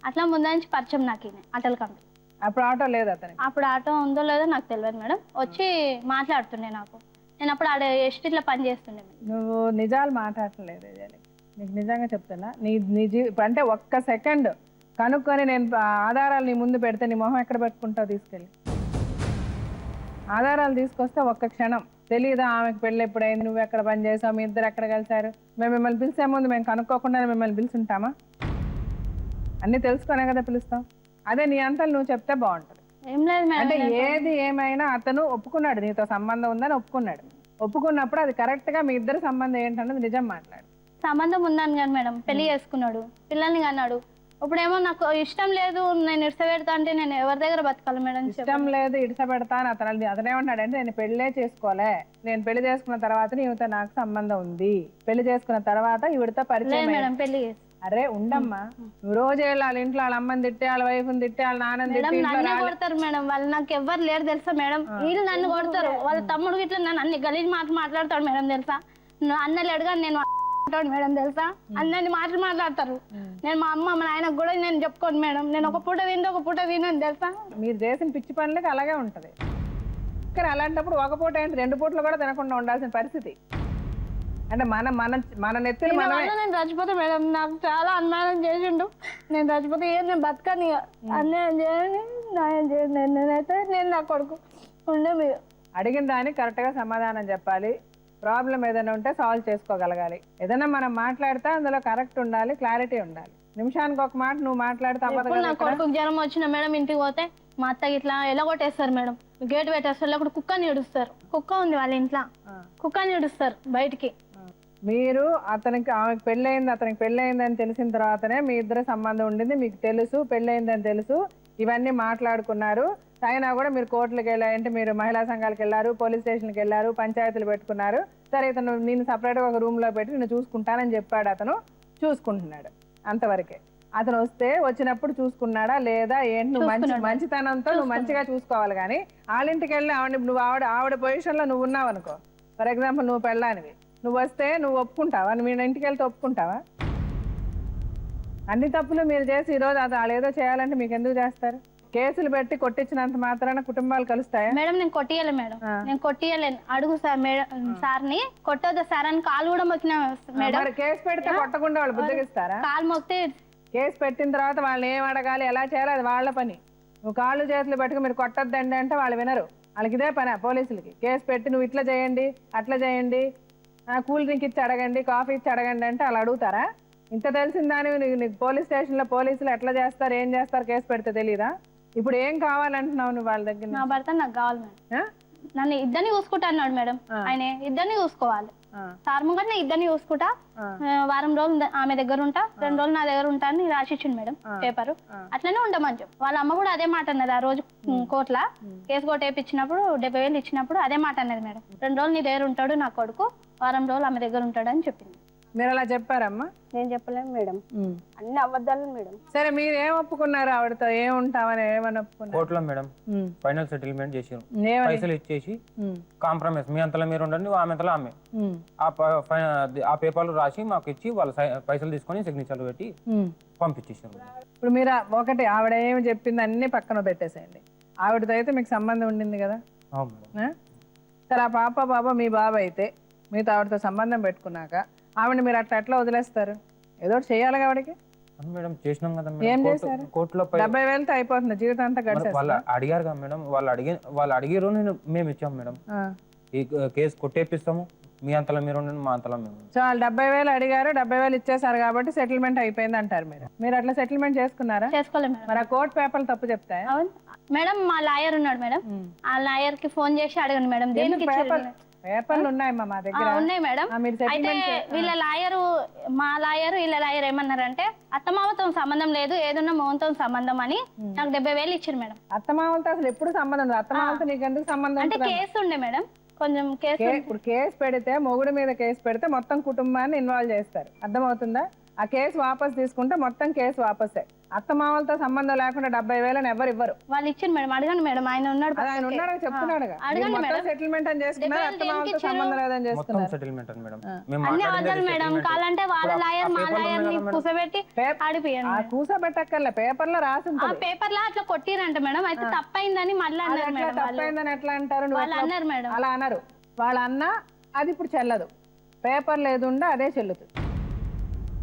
అట్లా ముందు నుంచి పరిచయం నాకు అటల్ కంపెనీ. అప్పుడు ఆటో లేదు అతనికి? అప్పుడు ఆటో ఉందో లేదో నాకు తెలియదు మేడం. వచ్చి మాట్లాడుతుండే నాకు, నేను అప్పుడు ఆడ ఎస్టీట్లో పని చేస్తుండే. నువ్వు నిజాలు మాట్లాడలేదు, నీకు నిజంగా చెప్తున్నా. నీ అంటే ఒక్క సెకండ్ కనుక్కొని నేను ఆధారాలు నీ ముందు పెడితే నీ మొహం ఎక్కడ పెట్టుకుంటావు? తీసుకెళ్ళి ఆధారాలు తీసుకొస్తే ఒక్క క్షణం తెలీదా ఆమెకు పెళ్ళి ఎప్పుడైంది, నువ్వు ఎక్కడ పని చేసావు, మీ ఇద్దరు ఎక్కడ కలిసారు? మేము మిమ్మల్ని పిలిచే ముందు మేము కనుక్కోకుండా మిమ్మల్ని పిలుచుంటామా? అన్నీ తెలుసుకునే కదా పిలుస్తాం. అదే నీ అంతలు నువ్వు చెప్తే బాగుంటుంది. ఏం లేదు మేడం, అంటే ఏది ఏమైనా అతను ఒప్పుకున్నాడు, నీతో సంబంధం ఉందని ఒప్పుకున్నాడు. ఒప్పుకున్నప్పుడు అది కరెక్ట్ గా మీ ఇద్దరు సంబంధం ఏంటన్నది నిజం మాట్లాడు. సంబంధం ఉందని కానీ మేడం, పెళ్లి చేసుకున్నాడు, పిల్లల్ని కన్నాడు. ఇప్పుడేమో నాకు ఇష్టం లేదు, నేను ఇడసపెడతా అంటే నేను ఎవరి దగ్గర బతకాలి మేడం? ఇష్టం లేదు ఇడసపెడతా అని అతనేమంటాడంటే నేను పెళ్ళే చేసుకోలే, నేను పెళ్లి చేసుకున్న తర్వాత ఈవిడతో నాకు సంబంధం ఉంది, పెళ్లి చేసుకున్న తర్వాత ఈవిడతో పరిచయం మేడం పెళ్లి. అరే ఉండమ్మా, నువ్వు రోజు వాళ్ళ ఇంట్లో వాళ్ళ అమ్మని తిట్టే, వాళ్ళ వైఫ్ని తిట్టే, వాళ్ళ నాన్నని తిట్టే కొడతారు మేడం. వాళ్ళు నాకు ఎవరు లేరు తెలుసా మేడం, వీళ్ళు నన్ను కొడతారు. వాళ్ళ తమ్ముడు ఇట్లా నన్ను అన్ని గలీజ్ మాటలు మాట్లాడతాడు మేడం తెలుసా. అన్నలు అడగా నేను మేడం తెలుసా, అన్ని మాటలు మాట్లాడతారు. నేను మా అమ్మ మా నాయనకు కూడా నేను చెప్పుకోను మేడం, నేను ఒక పూట తింటే ఒక పూట తినని తెలుసా. మీరు చేసిన పిచ్చి పనులకి అలాగే ఉంటది. కానీ అలాంటప్పుడు ఒక పూట ఏంటి 2 పూటలు కూడా తినకుండా ఉండాల్సిన పరిస్థితి. అంటే మన నెత్తిని నేను చచ్చిపోతా మేడం, నాకు చాలా అన్యాయం చేసిండు. నేను చచ్చిపోతే నేను బతకని, అన్యాయం చేయండి, న్యాయం చేయండి. నేనైతే నేను నా కొడుకు ఉండే మీరు అడిగిన దానికి కరెక్ట్ గా సమాధానం చెప్పాలి. ప్రాబ్లం ఏదైనా ఉంటే సాల్వ్ చేసుకోగలగాలి. ఏదైనా మనం మాట్లాడితే అందులో కరెక్ట్ ఉండాలి, క్లారిటీ ఉండాలి. నిమిషానికి ఒక మాట నువ్వు మాట్లాడితే నా కొడుకు జ్వరం వచ్చిన మేడం ఇంటికి పోతే మా అత్తకి ఇట్లా ఎలా కొట్టేస్తారు మేడం, గేట్ పెట్టేస్తారు, లేకపోతే కుక్కని ఏడుస్తారు. కుక్క ఉంది వాళ్ళ ఇంట్లో, కుక్కని ఏడుస్తారు బయటికి. మీరు ఆమెకు పెళ్ళయింది, అతనికి పెళ్ళయిందని తెలిసిన తర్వాతనే మీ ఇద్దరు సంబంధం ఉండింది, మీకు తెలుసు, పెళ్ళయిందని తెలుసు, ఇవన్నీ మాట్లాడుకున్నారు. అయినా కూడా మీరు కోర్టులకు వెళ్ళారంటే మీరు మహిళా సంఘాలకు వెళ్ళారు, పోలీస్ స్టేషన్కి వెళ్ళారు, పంచాయతీలు పెట్టుకున్నారు. సరే ఇతను నేను సపరేట్గా ఒక రూమ్లో పెట్టి నేను చూసుకుంటానని చెప్పాడు. అతను చూసుకుంటున్నాడు, అంతవరకే. అతను వచ్చినప్పుడు చూసుకున్నాడా లేదా ఏంటి? నువ్వు మంచితనంతో నువ్వు మంచిగా చూసుకోవాలి. కానీ వాళ్ళింటికి వెళ్ళి ఆవిడ పొజిషన్లో నువ్వు ఉన్నావు అనుకో, ఫర్ ఎగ్జాంపుల్ నువ్వు పెళ్ళానివి, నువ్వు వస్తే నువ్వు ఒప్పుకుంటావా? నువ్వు మీ ఇంటికి వెళ్తే ఒప్పుకుంటావా? అన్ని తప్పులు మీరు చేసి ఈరోజు వాళ్ళు ఏదో చేయాలంటే మీకు ఎందుకు చేస్తారు? కేసులు పెట్టి కొట్టించినంత మాత్రాన కుటుంబాలు కలుస్తాయా? మేడం నేను కొట్టియలే మేడం, నేను కొట్టియలేను. అడుగు సార్ మేడం, సార్ని కొట్టొద్దు సార్ అని కాలు కూడా మొక్కిన మేడం. కేసు పెడితే కొట్టకుండా వాళ్ళు బుద్ధగిస్తారా? కాలు మొక్కితే కేసు పెట్టిన తర్వాత వాళ్ళని ఏం అడగాలి, ఎలా చేయాలి, అది వాళ్ళ పని. నువ్వు కాళ్ళు చేతులు పెట్టుకుని మీరు కొట్టొద్దండి అంటే వాళ్ళు వినరు. వాళ్ళకి ఇదే పని పోలీసులకి. కేసు పెట్టి నువ్వు ఇట్లా చేయండి, అట్లా చేయండి, కూల్ డ్రింక్ ఇచ్చి అడగండి, కాఫీ ఇచ్చి అడగండి అంటే వాళ్ళు అడుగుతారా? ఇంత తెలిసిందాని నీకు పోలీస్ స్టేషన్లో పోలీసులు ఎట్లా చేస్తారు, ఏం చేస్తారు కేసు పెడితే తెలీదా? ఇప్పుడు ఏం కావాలంటున్నావు నువ్వు వాళ్ళ దగ్గర? నా భర్త నాకు కావాలి మేడం, నన్ను ఇద్దరిని చూసుకుంటా అన్నాడు మేడం. ఆయన ఇద్దరిని చూసుకోవాలి, సార్ ముంగట ఇద్దరిని చూసుకుంటా, వారం రోజులు ఆమె దగ్గర ఉంటా, 2 రోజులు నా దగ్గర ఉంటా అని రాసిచ్చిండు మేడం పేపరు. అట్లనే ఉండమని చెప్పు. వాళ్ళ అమ్మ కూడా అదే మాట అన్నది. ఆ రోజు కోర్టుల కేసు కొట్టేపించినప్పుడు 70,000 ఇచ్చినప్పుడు అదే మాట అన్నది మేడం. 2 రోజులు నీ దగ్గర ఉంటాడు నా కొడుకు, వారం రోజులు ఆమె దగ్గర ఉంటాడు అని చెప్పింది. మీరు అలా చెప్పారమ్మా? నేను చెప్పలేము మేడం, అన్ని అబద్ధాలు మేడం. సరే మీరు ఏం ఒప్పుకున్నారు? ఆవిడతో ఏం ఉంటామని ఏమని ఒప్పుకున్నారు? కోర్టులో మేడం ఫైనల్ సెటిల్మెంట్ చేసారు, పైసలు ఇచ్చేసి కాంప్రమైజ్, మీ అంతలో మీరు ఉండండి, ఆమె అంతలో ఆమె. ఆ పేపర్లు రాసి మాకు ఇచ్చి వాళ్ళ పైసలు తీసుకొని సిగ్నేచర్లు పెట్టి పంపించేసారు. ఇప్పుడు మీరు ఒకటి ఆవిడ ఏమి చెప్పింది అన్ని పక్కన పెట్టేసేయండి. ఆవిడతో అయితే మీకు సంబంధం ఉండింది కదా. సరే ఆ పాప మీ బాబు అయితే మీతో ఆవిడతో సంబంధం పెట్టుకున్నాక ఆవిడని మీరు అట్లా ఎట్లా వదిలేస్తారు? ఏదో ఒకటి చేయాలి ఆవిడకి. మేడం చేసినాం కదా ఏం మేడం, చేశారు? కోర్టులో 70,000తో అయిపోతుంది జీవితం అంతా గడిచేస్తుంది. వాళ్ళు అడిగారు కదా మేడం, వాళ్ళు అడిగారు, మేము ఇచ్చాం మేడం. ఈ కేసు కొట్టేపిస్తాము, మీ అంతలో మీరు ఉండండి, మా అంతలో మేము. సో వాళ్ళు 70,000 అడిగారు, 70,000 ఇచ్చేసారు కాబట్టి సెటిల్మెంట్ అయిపోయింది అంటారు మీరు అట్లా సెటిల్మెంట్ చేసుకున్నారా? చేసుకోలేదు మేడం. మరి ఆ కోర్టు పేపర్లు తప్పు చెప్తాయి. అవును మేడం, మా లాయర్ ఉన్నాడు మేడం, ఆ లాయర్ కి ఫోన్ చేసి అడగండి మేడం దేనికి పేపర్లు ఉన్నాయమ్మా మా దగ్గర. ఉన్నాయి మేడం. అయితే వీళ్ళ లాయరు, మా లాయరు వీళ్ళ లాయర్ ఏమన్నారంటే అత్తమామతో సంబంధం లేదు, ఏదన్నా మోహన్తో సంబంధం అని నాకు 70,000 ఇచ్చారు మేడం. అత్తమామలతో అసలు ఎప్పుడు సంబంధం లేదు. అత్తమామలతో నీకు ఎందుకు సంబంధం? అంటే కేసు ఉండే మేడం, కొంచెం కేసు. ఇప్పుడు కేసు పెడితే, మొగుడు మీద కేసు పెడితే మొత్తం కుటుంబాన్ని ఇన్వాల్వ్ చేస్తారు, అర్థమవుతుందా? ఆ కేసు వాపస్ తీసుకుంటే మొత్తం కేసు వాపసే. అత్తమామలతో సంబంధం లేకుండా 70,000 ఎవరు ఇవ్వరు. వాళ్ళు ఇచ్చారు మేడం, అడగండి మేడం. ఆయన ఉన్నాడు, ఆయన ఉన్నాడు చెప్తున్నాడు. సెటిల్మెంట్ అని చేసుకున్నారు, అత్తమామలతో సంబంధం లేదని చేసుకున్నారు. సెటిల్మెంట్ అని మేడం. అన్ని అవ్వాలి మేడం. కావాలంటే వాళ్ళ లాయర్ మా లాయర్ ని కూర్చోబెట్టి ఆడిపోయాను. కూర్చోబెట్టక్కర్లే, పేపర్ లో రాసి ఉంటుంది. పేపర్ లో అట్లా కొట్టిరంట మేడం. అయితే తప్పైందని మళ్ళీ అన్నారు మేడం. తప్పైందని ఎట్లా అంటారు? వాళ్ళు అన్నారు మేడం. అలా అన్నారు వాళ్ళ అన్న. అది ఇప్పుడు చెల్లదు, పేపర్ లేదు ఉండే అదే చెల్లుతుంది.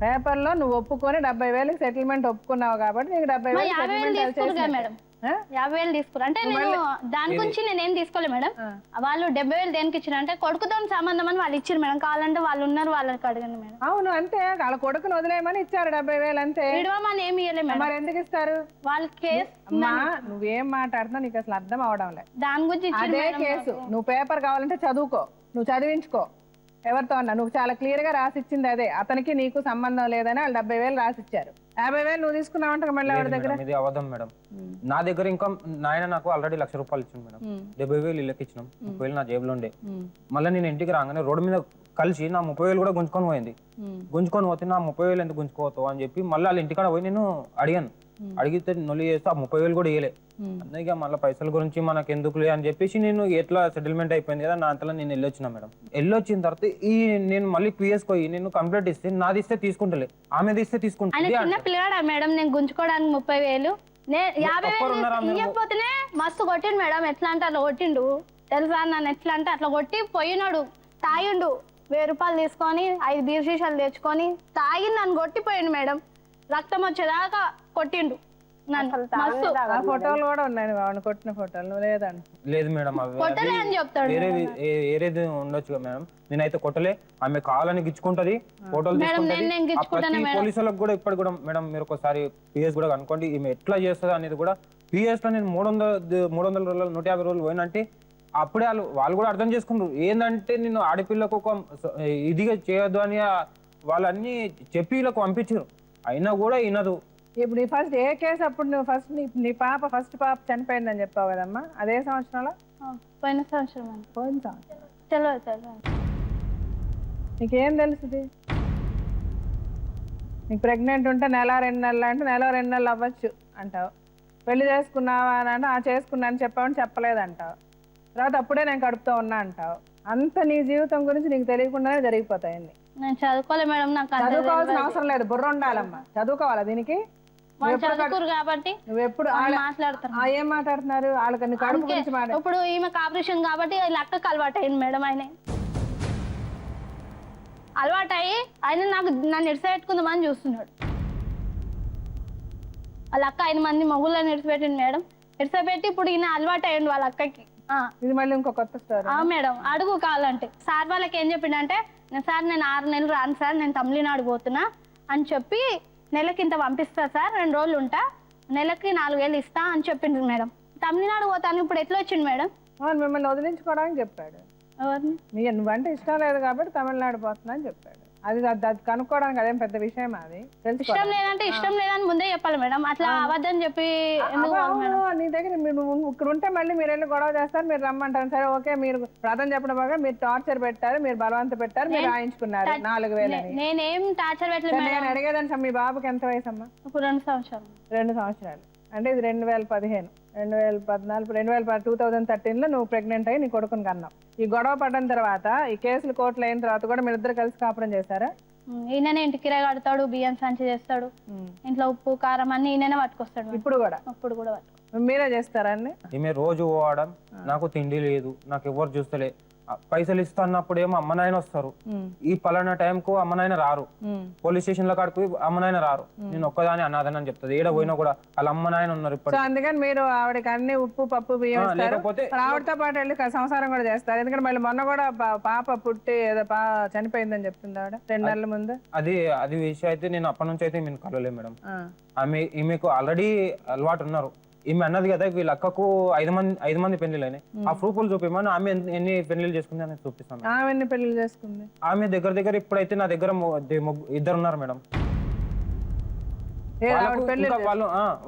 పేపర్లో నువ్వు ఒప్పుకొని 70,000 సెటిల్మెంట్ ఒప్పుకున్నావు కాబట్టి నీకు 70,000 మేడం. 50,000 తీసుకురా అంటే నేను దాని గురించి నేనేం తీసుకోలేదు మేడం. వాళ్ళు 70,000 దేనికి ఇచ్చారు అంటే కొడుకుతో సంబంధం అని వాళ్ళు ఇచ్చారు మేడం. కావాలంటే వాళ్ళు ఉన్నారు, వాళ్ళకి అడగండి మేడం. అవును అంతే, వాళ్ళ కొడుకుని వదిలేయమని ఇచ్చారు 70,000 అంతే. విడవమని ఏమి ఇవ్వలేదు మేడం. మరి ఎందుకు ఇస్తారు? వాళ్ళ కేసు. నువ్వేం మాట్లాడుతున్నావు నీకు అసలు అర్థం అవడం లేదు. దాని గురించి అదే కేసు. నువ్వు పేపర్ కావాలంటే చదువుకో, నువ్వు చదివించుకో ఎవరితో అన్నా. నువ్వు చాలా క్లియర్ గా రాసిచ్చింది అదే, అతనికి నీకు సంబంధం లేదని వాళ్ళు 70,000 రాసిచ్చారు. 50,000 నువ్వు తీసుకున్నావంట మళ్ళీ ఆవిడ దగ్గర. ఇది అవధం మేడం. నా దగ్గర ఇంకా నాయన నాకు ఆల్రెడీ ₹1,00,000 ఇచ్చింది మేడం. 70,000 ఇళ్ళకి ఇచ్చినాం, 30,000 నా జేబులో ఉండే. మళ్ళీ నేను ఇంటికి రాగానే రోడ్డు మీద కలిసి నా 30,000 కూడా గుంజుకొని పోయింది. గుంజుకొని పోతే నా 30,000 ఎందుకు గుంజుకోతావు అని చెప్పి మళ్ళీ వాళ్ళ ఇంటికాడ పోయి నేను అడిగాను. అడిగితే నొల్లి చేస్తే ఆ 30,000 కూడా ఇవ్వలే. అందుకే మళ్ళీ పైసల గురించి మనకు ఎందుకులే అని చెప్పేసి నేను ఎట్లా సెటిల్మెంట్ అయిపోయింది కదా, నా అంతలో నేను వెళ్ళొచ్చిన మేడం. వెళ్ళొచ్చిన తర్వాత నేను మళ్ళీ పిఎస్ పోయి నేను కంప్లైంట్ ఇస్తే నాది ఇస్తే తీసుకుంటలే, ఆమెది ఇస్తే తీసుకుంటుంది. పిల్లగాడా మేడం, నేను గుంజుకోవడానికి 30,000 50,000 ఇవ్వకపోతేనే మస్తు కొట్టిండు మేడం. ఎట్లా అంటే అట్లా కొట్టిండు తెలుసా, నన్ను ఎట్లా అంటే అట్లా కొట్టి పోయినాడు. తాగిండు, ₹1,000 తీసుకొని 5 బీర్ సీసాలు తెచ్చుకొని తాగి నన్ను కొట్టిపోయిండు మేడం. రక్తం వచ్చేదాకా కొట్టిండు. ఫోటోలు కూడా ఉన్నాయి వాడిని కొట్టిన ఫోటోలు లేదండి. లేదు మేడం, కొట్టలే అని చెప్తాడు. వేరేది ఉండొచ్చు మేడం. నేనైతే కొట్టలే, ఆమె కావాలని గిచ్చుకుంటది, ఫోటోలు తీసుకుంటది. పోలీసులకు కూడా ఇప్పటి కూడా మేడం మీరు ఒకసారి పిఎస్ కూడా కనుక్కోండి ఈమె ఎట్లా చేస్తుంది అనేది కూడా. పిఎస్ లో నేను 300 రోజులు 150 రోజులు పోయినంటే అప్పుడే వాళ్ళు కూడా అర్థం చేసుకుంటారు. ఏంటంటే నేను ఆడపిల్లకు ఒక ఇదిగా చేయొద్దు అని వాళ్ళన్నీ చెప్పి వీళ్ళకు పంపించారు, అయినా కూడా వినదు. ఇప్పుడు నీ ఫస్ట్ ఏ కేసు? అప్పుడు నువ్వు ఫస్ట్ నీ ఫస్ట్ పాప చనిపోయిందని చెప్పావు కదమ్మా, అదే సంవత్సరంలో? పోయిన సంవత్సరం. పోయిన సంవత్సరం. తెలియదు. నీకేం తెలుస్తుంది? నీకు ప్రెగ్నెంట్ ఉంటే 1-2 నెలలు అంటే 1-2 నెలలు అవ్వచ్చు అంటావు. పెళ్లి చేసుకున్నావా అని అంటే చేసుకున్నాను చెప్పావని చెప్పలేదంటావు. తర్వాత అప్పుడే నేను కడుపుతో ఉన్నా అంటావు. అంత నీ జీవితం గురించి నీకు తెలియకుండానే జరిగిపోతాయండి. నేను చదువుకోలే మేడం, నాకు చదువుకోవాల్సిన అవసరం లేదు, బుర్ర ఉండాలమ్మా. చదువుకోవాలా దీనికి? కాబట్టి నువ్వు ఎప్పుడు మాట్లాడతారు. ఏం మాట్లాడుతున్నారు వాళ్ళకి? కడుపు గురించి మాట్లాడు. ఇప్పుడు ఈమె ఆపరేషన్ కాబట్టి అక్కకి అలవాటు అయింది మేడం. ఆయన అలవాటు అయ్యి ఆయన నన్ను ఇడిసపెట్టుకుందామని చూస్తున్నాడు. వాళ్ళ అక్క 5 మంది మొగుళ్ళని ఇడిచిపెట్టింది మేడం. ఇడిచిపెట్టి ఇప్పుడు ఈయన అలవాటు అయ్యండి వాళ్ళ అక్కకి. ఇది మళ్ళీ ఇంకో కొత్త స్టోరీ మేడం. అడుగు కావాలంటే. సార్ వాళ్ళకి ఏం చెప్పిండంటే, సార్ నేను 6 నెలలు రాను సార్, నేను తమిళనాడు పోతున్నా అని చెప్పి నెలకి ఇంత పంపిస్తా సార్, 2 రోజులు ఉంటా, నెలకి 4,000 ఇస్తా అని చెప్పిండ్రు మేడం. తమిళనాడు పోతాను. ఇప్పుడు ఎట్లా వచ్చింది మేడం? మిమ్మల్ని వదిలించుకోవడానికి చెప్పాడు. నువ్వంటే ఇష్టం లేదు కాబట్టి తమిళనాడు పోతున్నా అని చెప్పాడు. అది కనుక్కోవడానికి అదేం పెద్ద విషయం. అది ఇష్టం లేదంటే ఇష్టం లేదని ముందే చెప్పాలి మేడం. అట్లా అవద్దని చెప్పి నీ దగ్గర ఇక్కడ ఉంటే మళ్ళీ మీరు వెళ్ళి గొడవ చేస్తారు, మీరు రమ్మంటారు. సరే ఓకే, మీరు ప్రధాన చెప్పడం బాగా మీరు టార్చర్ పెట్టారు, మీరు బలవంత పెట్టారు, మీరు రాయించుకున్నారు 4,000. నేనేం టార్చర్ పెట్టలేదు. నేను అడిగేదాన్ని మీ బాబుకి ఎంత వయసు అమ్మా? ఇప్పుడు 2 సంవత్సరాలు. 2 సంవత్సరాలు అంటే ఇది 2015, 2014, 2013లో నువ్వు ప్రెగ్నెంట్ అయ్యి నీ కొడుకుని కన్నావు. ఈ గొడవ పడిన తర్వాత, ఈ కేసులు కోర్టులు అయిన తర్వాత కూడా మీరిద్దరు కలిసి కాపురం చేశారా? ఈయననే ఇంటి కిరాయి కడతాడు, బియ్యం సంచి చేస్తాడు, ఇంట్లో ఉప్పు కారం అన్ని ఈయననే పట్టుకొస్తాడు. ఇప్పుడు కూడా మీరే చేస్తారా అన్ని? ఈమె రోజు పోవడం, నాకు తిండి లేదు, నాకు ఎవరు చూస్తలే, పైసలు ఇస్తున్నప్పుడు ఏమో అమ్మ నాయన వస్తారు, ఈ పలానా టైంకు అమ్మ నాయన రారు, పోలీస్ స్టేషన్ లో కాడికి అమ్మ నాయన రారు, నేను ఒక్కదాని అనాథని అని చెప్తుంది. ఏడ పోయినా కూడా వాళ్ళ అమ్మ నాయన ఉన్నారు ఇప్పుడు. సో అందుకని మీరు ఆవిడకి అన్ని ఉప్పు పప్పు బియ్యం ఇస్తారు. లేకపోతే ఆవిడతో పాటు వెళ్ళి సంసారం కూడా చేస్తారు. ఎందుకంటే మళ్ళీ మొన్న కూడా పాప పుట్టి ఏదో చనిపోయిందని చెప్తుంది ఆవిడ 2 నెలల ముందు. అది విషయం అయితే నేను అప్పటి నుంచి అయితే నేను కలవలేదు మేడం. ఈమెకు ఆల్రెడీ అలవాటు ఉన్నారు. ఈమె అన్నది కదా వీళ్ళ అక్కకు 5 మంది పెళ్లిళ్ళు అయినాయి, ఆ ప్రూఫ్లు చూపిమని. ఆమె ఎన్ని పెళ్లిళ్ళు చేసుకుంది అని చూపిస్తాను. ఆమె ఎన్ని పెళ్లిళ్ళు చేసుకుంది? ఆమె దగ్గర ఇప్పుడైతే నా దగ్గర 2 ఉన్నారు మేడం.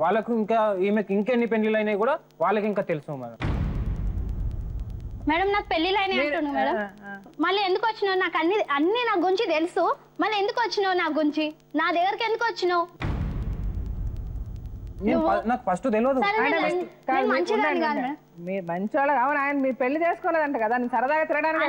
వాళ్ళకు ఇంకా ఈమెకి ఇంకెన్ని పెళ్లిళ్ళు అయినాయి కూడా వాళ్ళకి ఇంకా తెలుసు మేడం. మేడం నాకు పెళ్లిళ్ళు అయినాయి అంటున్నావు మేడం, మళ్ళీ ఎందుకు వచ్చినావు? నాకు అన్ని నా గురించి తెలుసు, మళ్ళీ ఎందుకు వచ్చినావు? నా గురించి నా దగ్గరికి ఎందుకు వచ్చినావు? నాకు ఫస్ట్ తెలియదు. మీరు మంచోళ్ళు. అవును, ఆయన మీరు పెళ్లి చేసుకోలేదంట కదా, నేను సరదాగా తిరగడానికి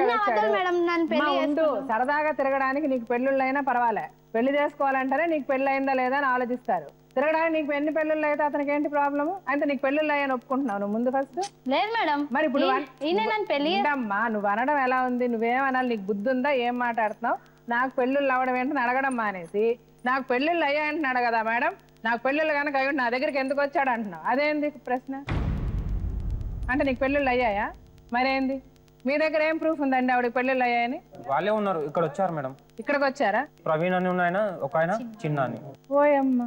సరదాగా తిరగడానికి నీకు పెళ్ళిళ్ళు అయినా పర్వాలే, పెళ్లి చేసుకోవాలంటేనే నీకు పెళ్లి అయిందా లేదా అని ఆలోచిస్తారు. తిరగడానికి నీకు ఎన్ని పెళ్ళిళ్ళు అయితే అతనికి ఏంటి ప్రాబ్లమ్? అంటే నీకు పెళ్ళిళ్ళు అయ్యని ఒప్పుకుంటున్నావు నువ్వు ముందు ఫస్ట్? లేదు మేడం. మరి ఇప్పుడు అమ్మా నువ్వు అనడం ఎలా ఉంది? నువ్వేమనాలి? నీకు బుద్ధి ఉందా? ఏం మాట్లాడుతున్నావు? నాకు పెళ్ళిళ్ళు అవ్వడం ఏంటని అడగడం మానేసి నాకు పెళ్ళిళ్ళు అయ్యాయంటున్నాడు కదా మేడం, నాకు పెళ్ళిళ్ళు కనుక అయ్యి నా దగ్గరికి ఎందుకు వచ్చాడు అంటున్నావు. అదేంది ప్రశ్న? అంటే నీకు పెళ్ళిళ్ళు అయ్యాయా? మరేంది? మీ దగ్గర ఏం ప్రూఫ్ ఉందండి ఆవిడకి పెళ్ళిళ్ళు అయ్యాయని? వాళ్ళే ఉన్నారు, ఇక్కడ వచ్చారు మేడం. ఇక్కడికి వచ్చారా? ప్రవీణ్ అని ఒక ఆయన చిన్న అని. ఓయమ్మ.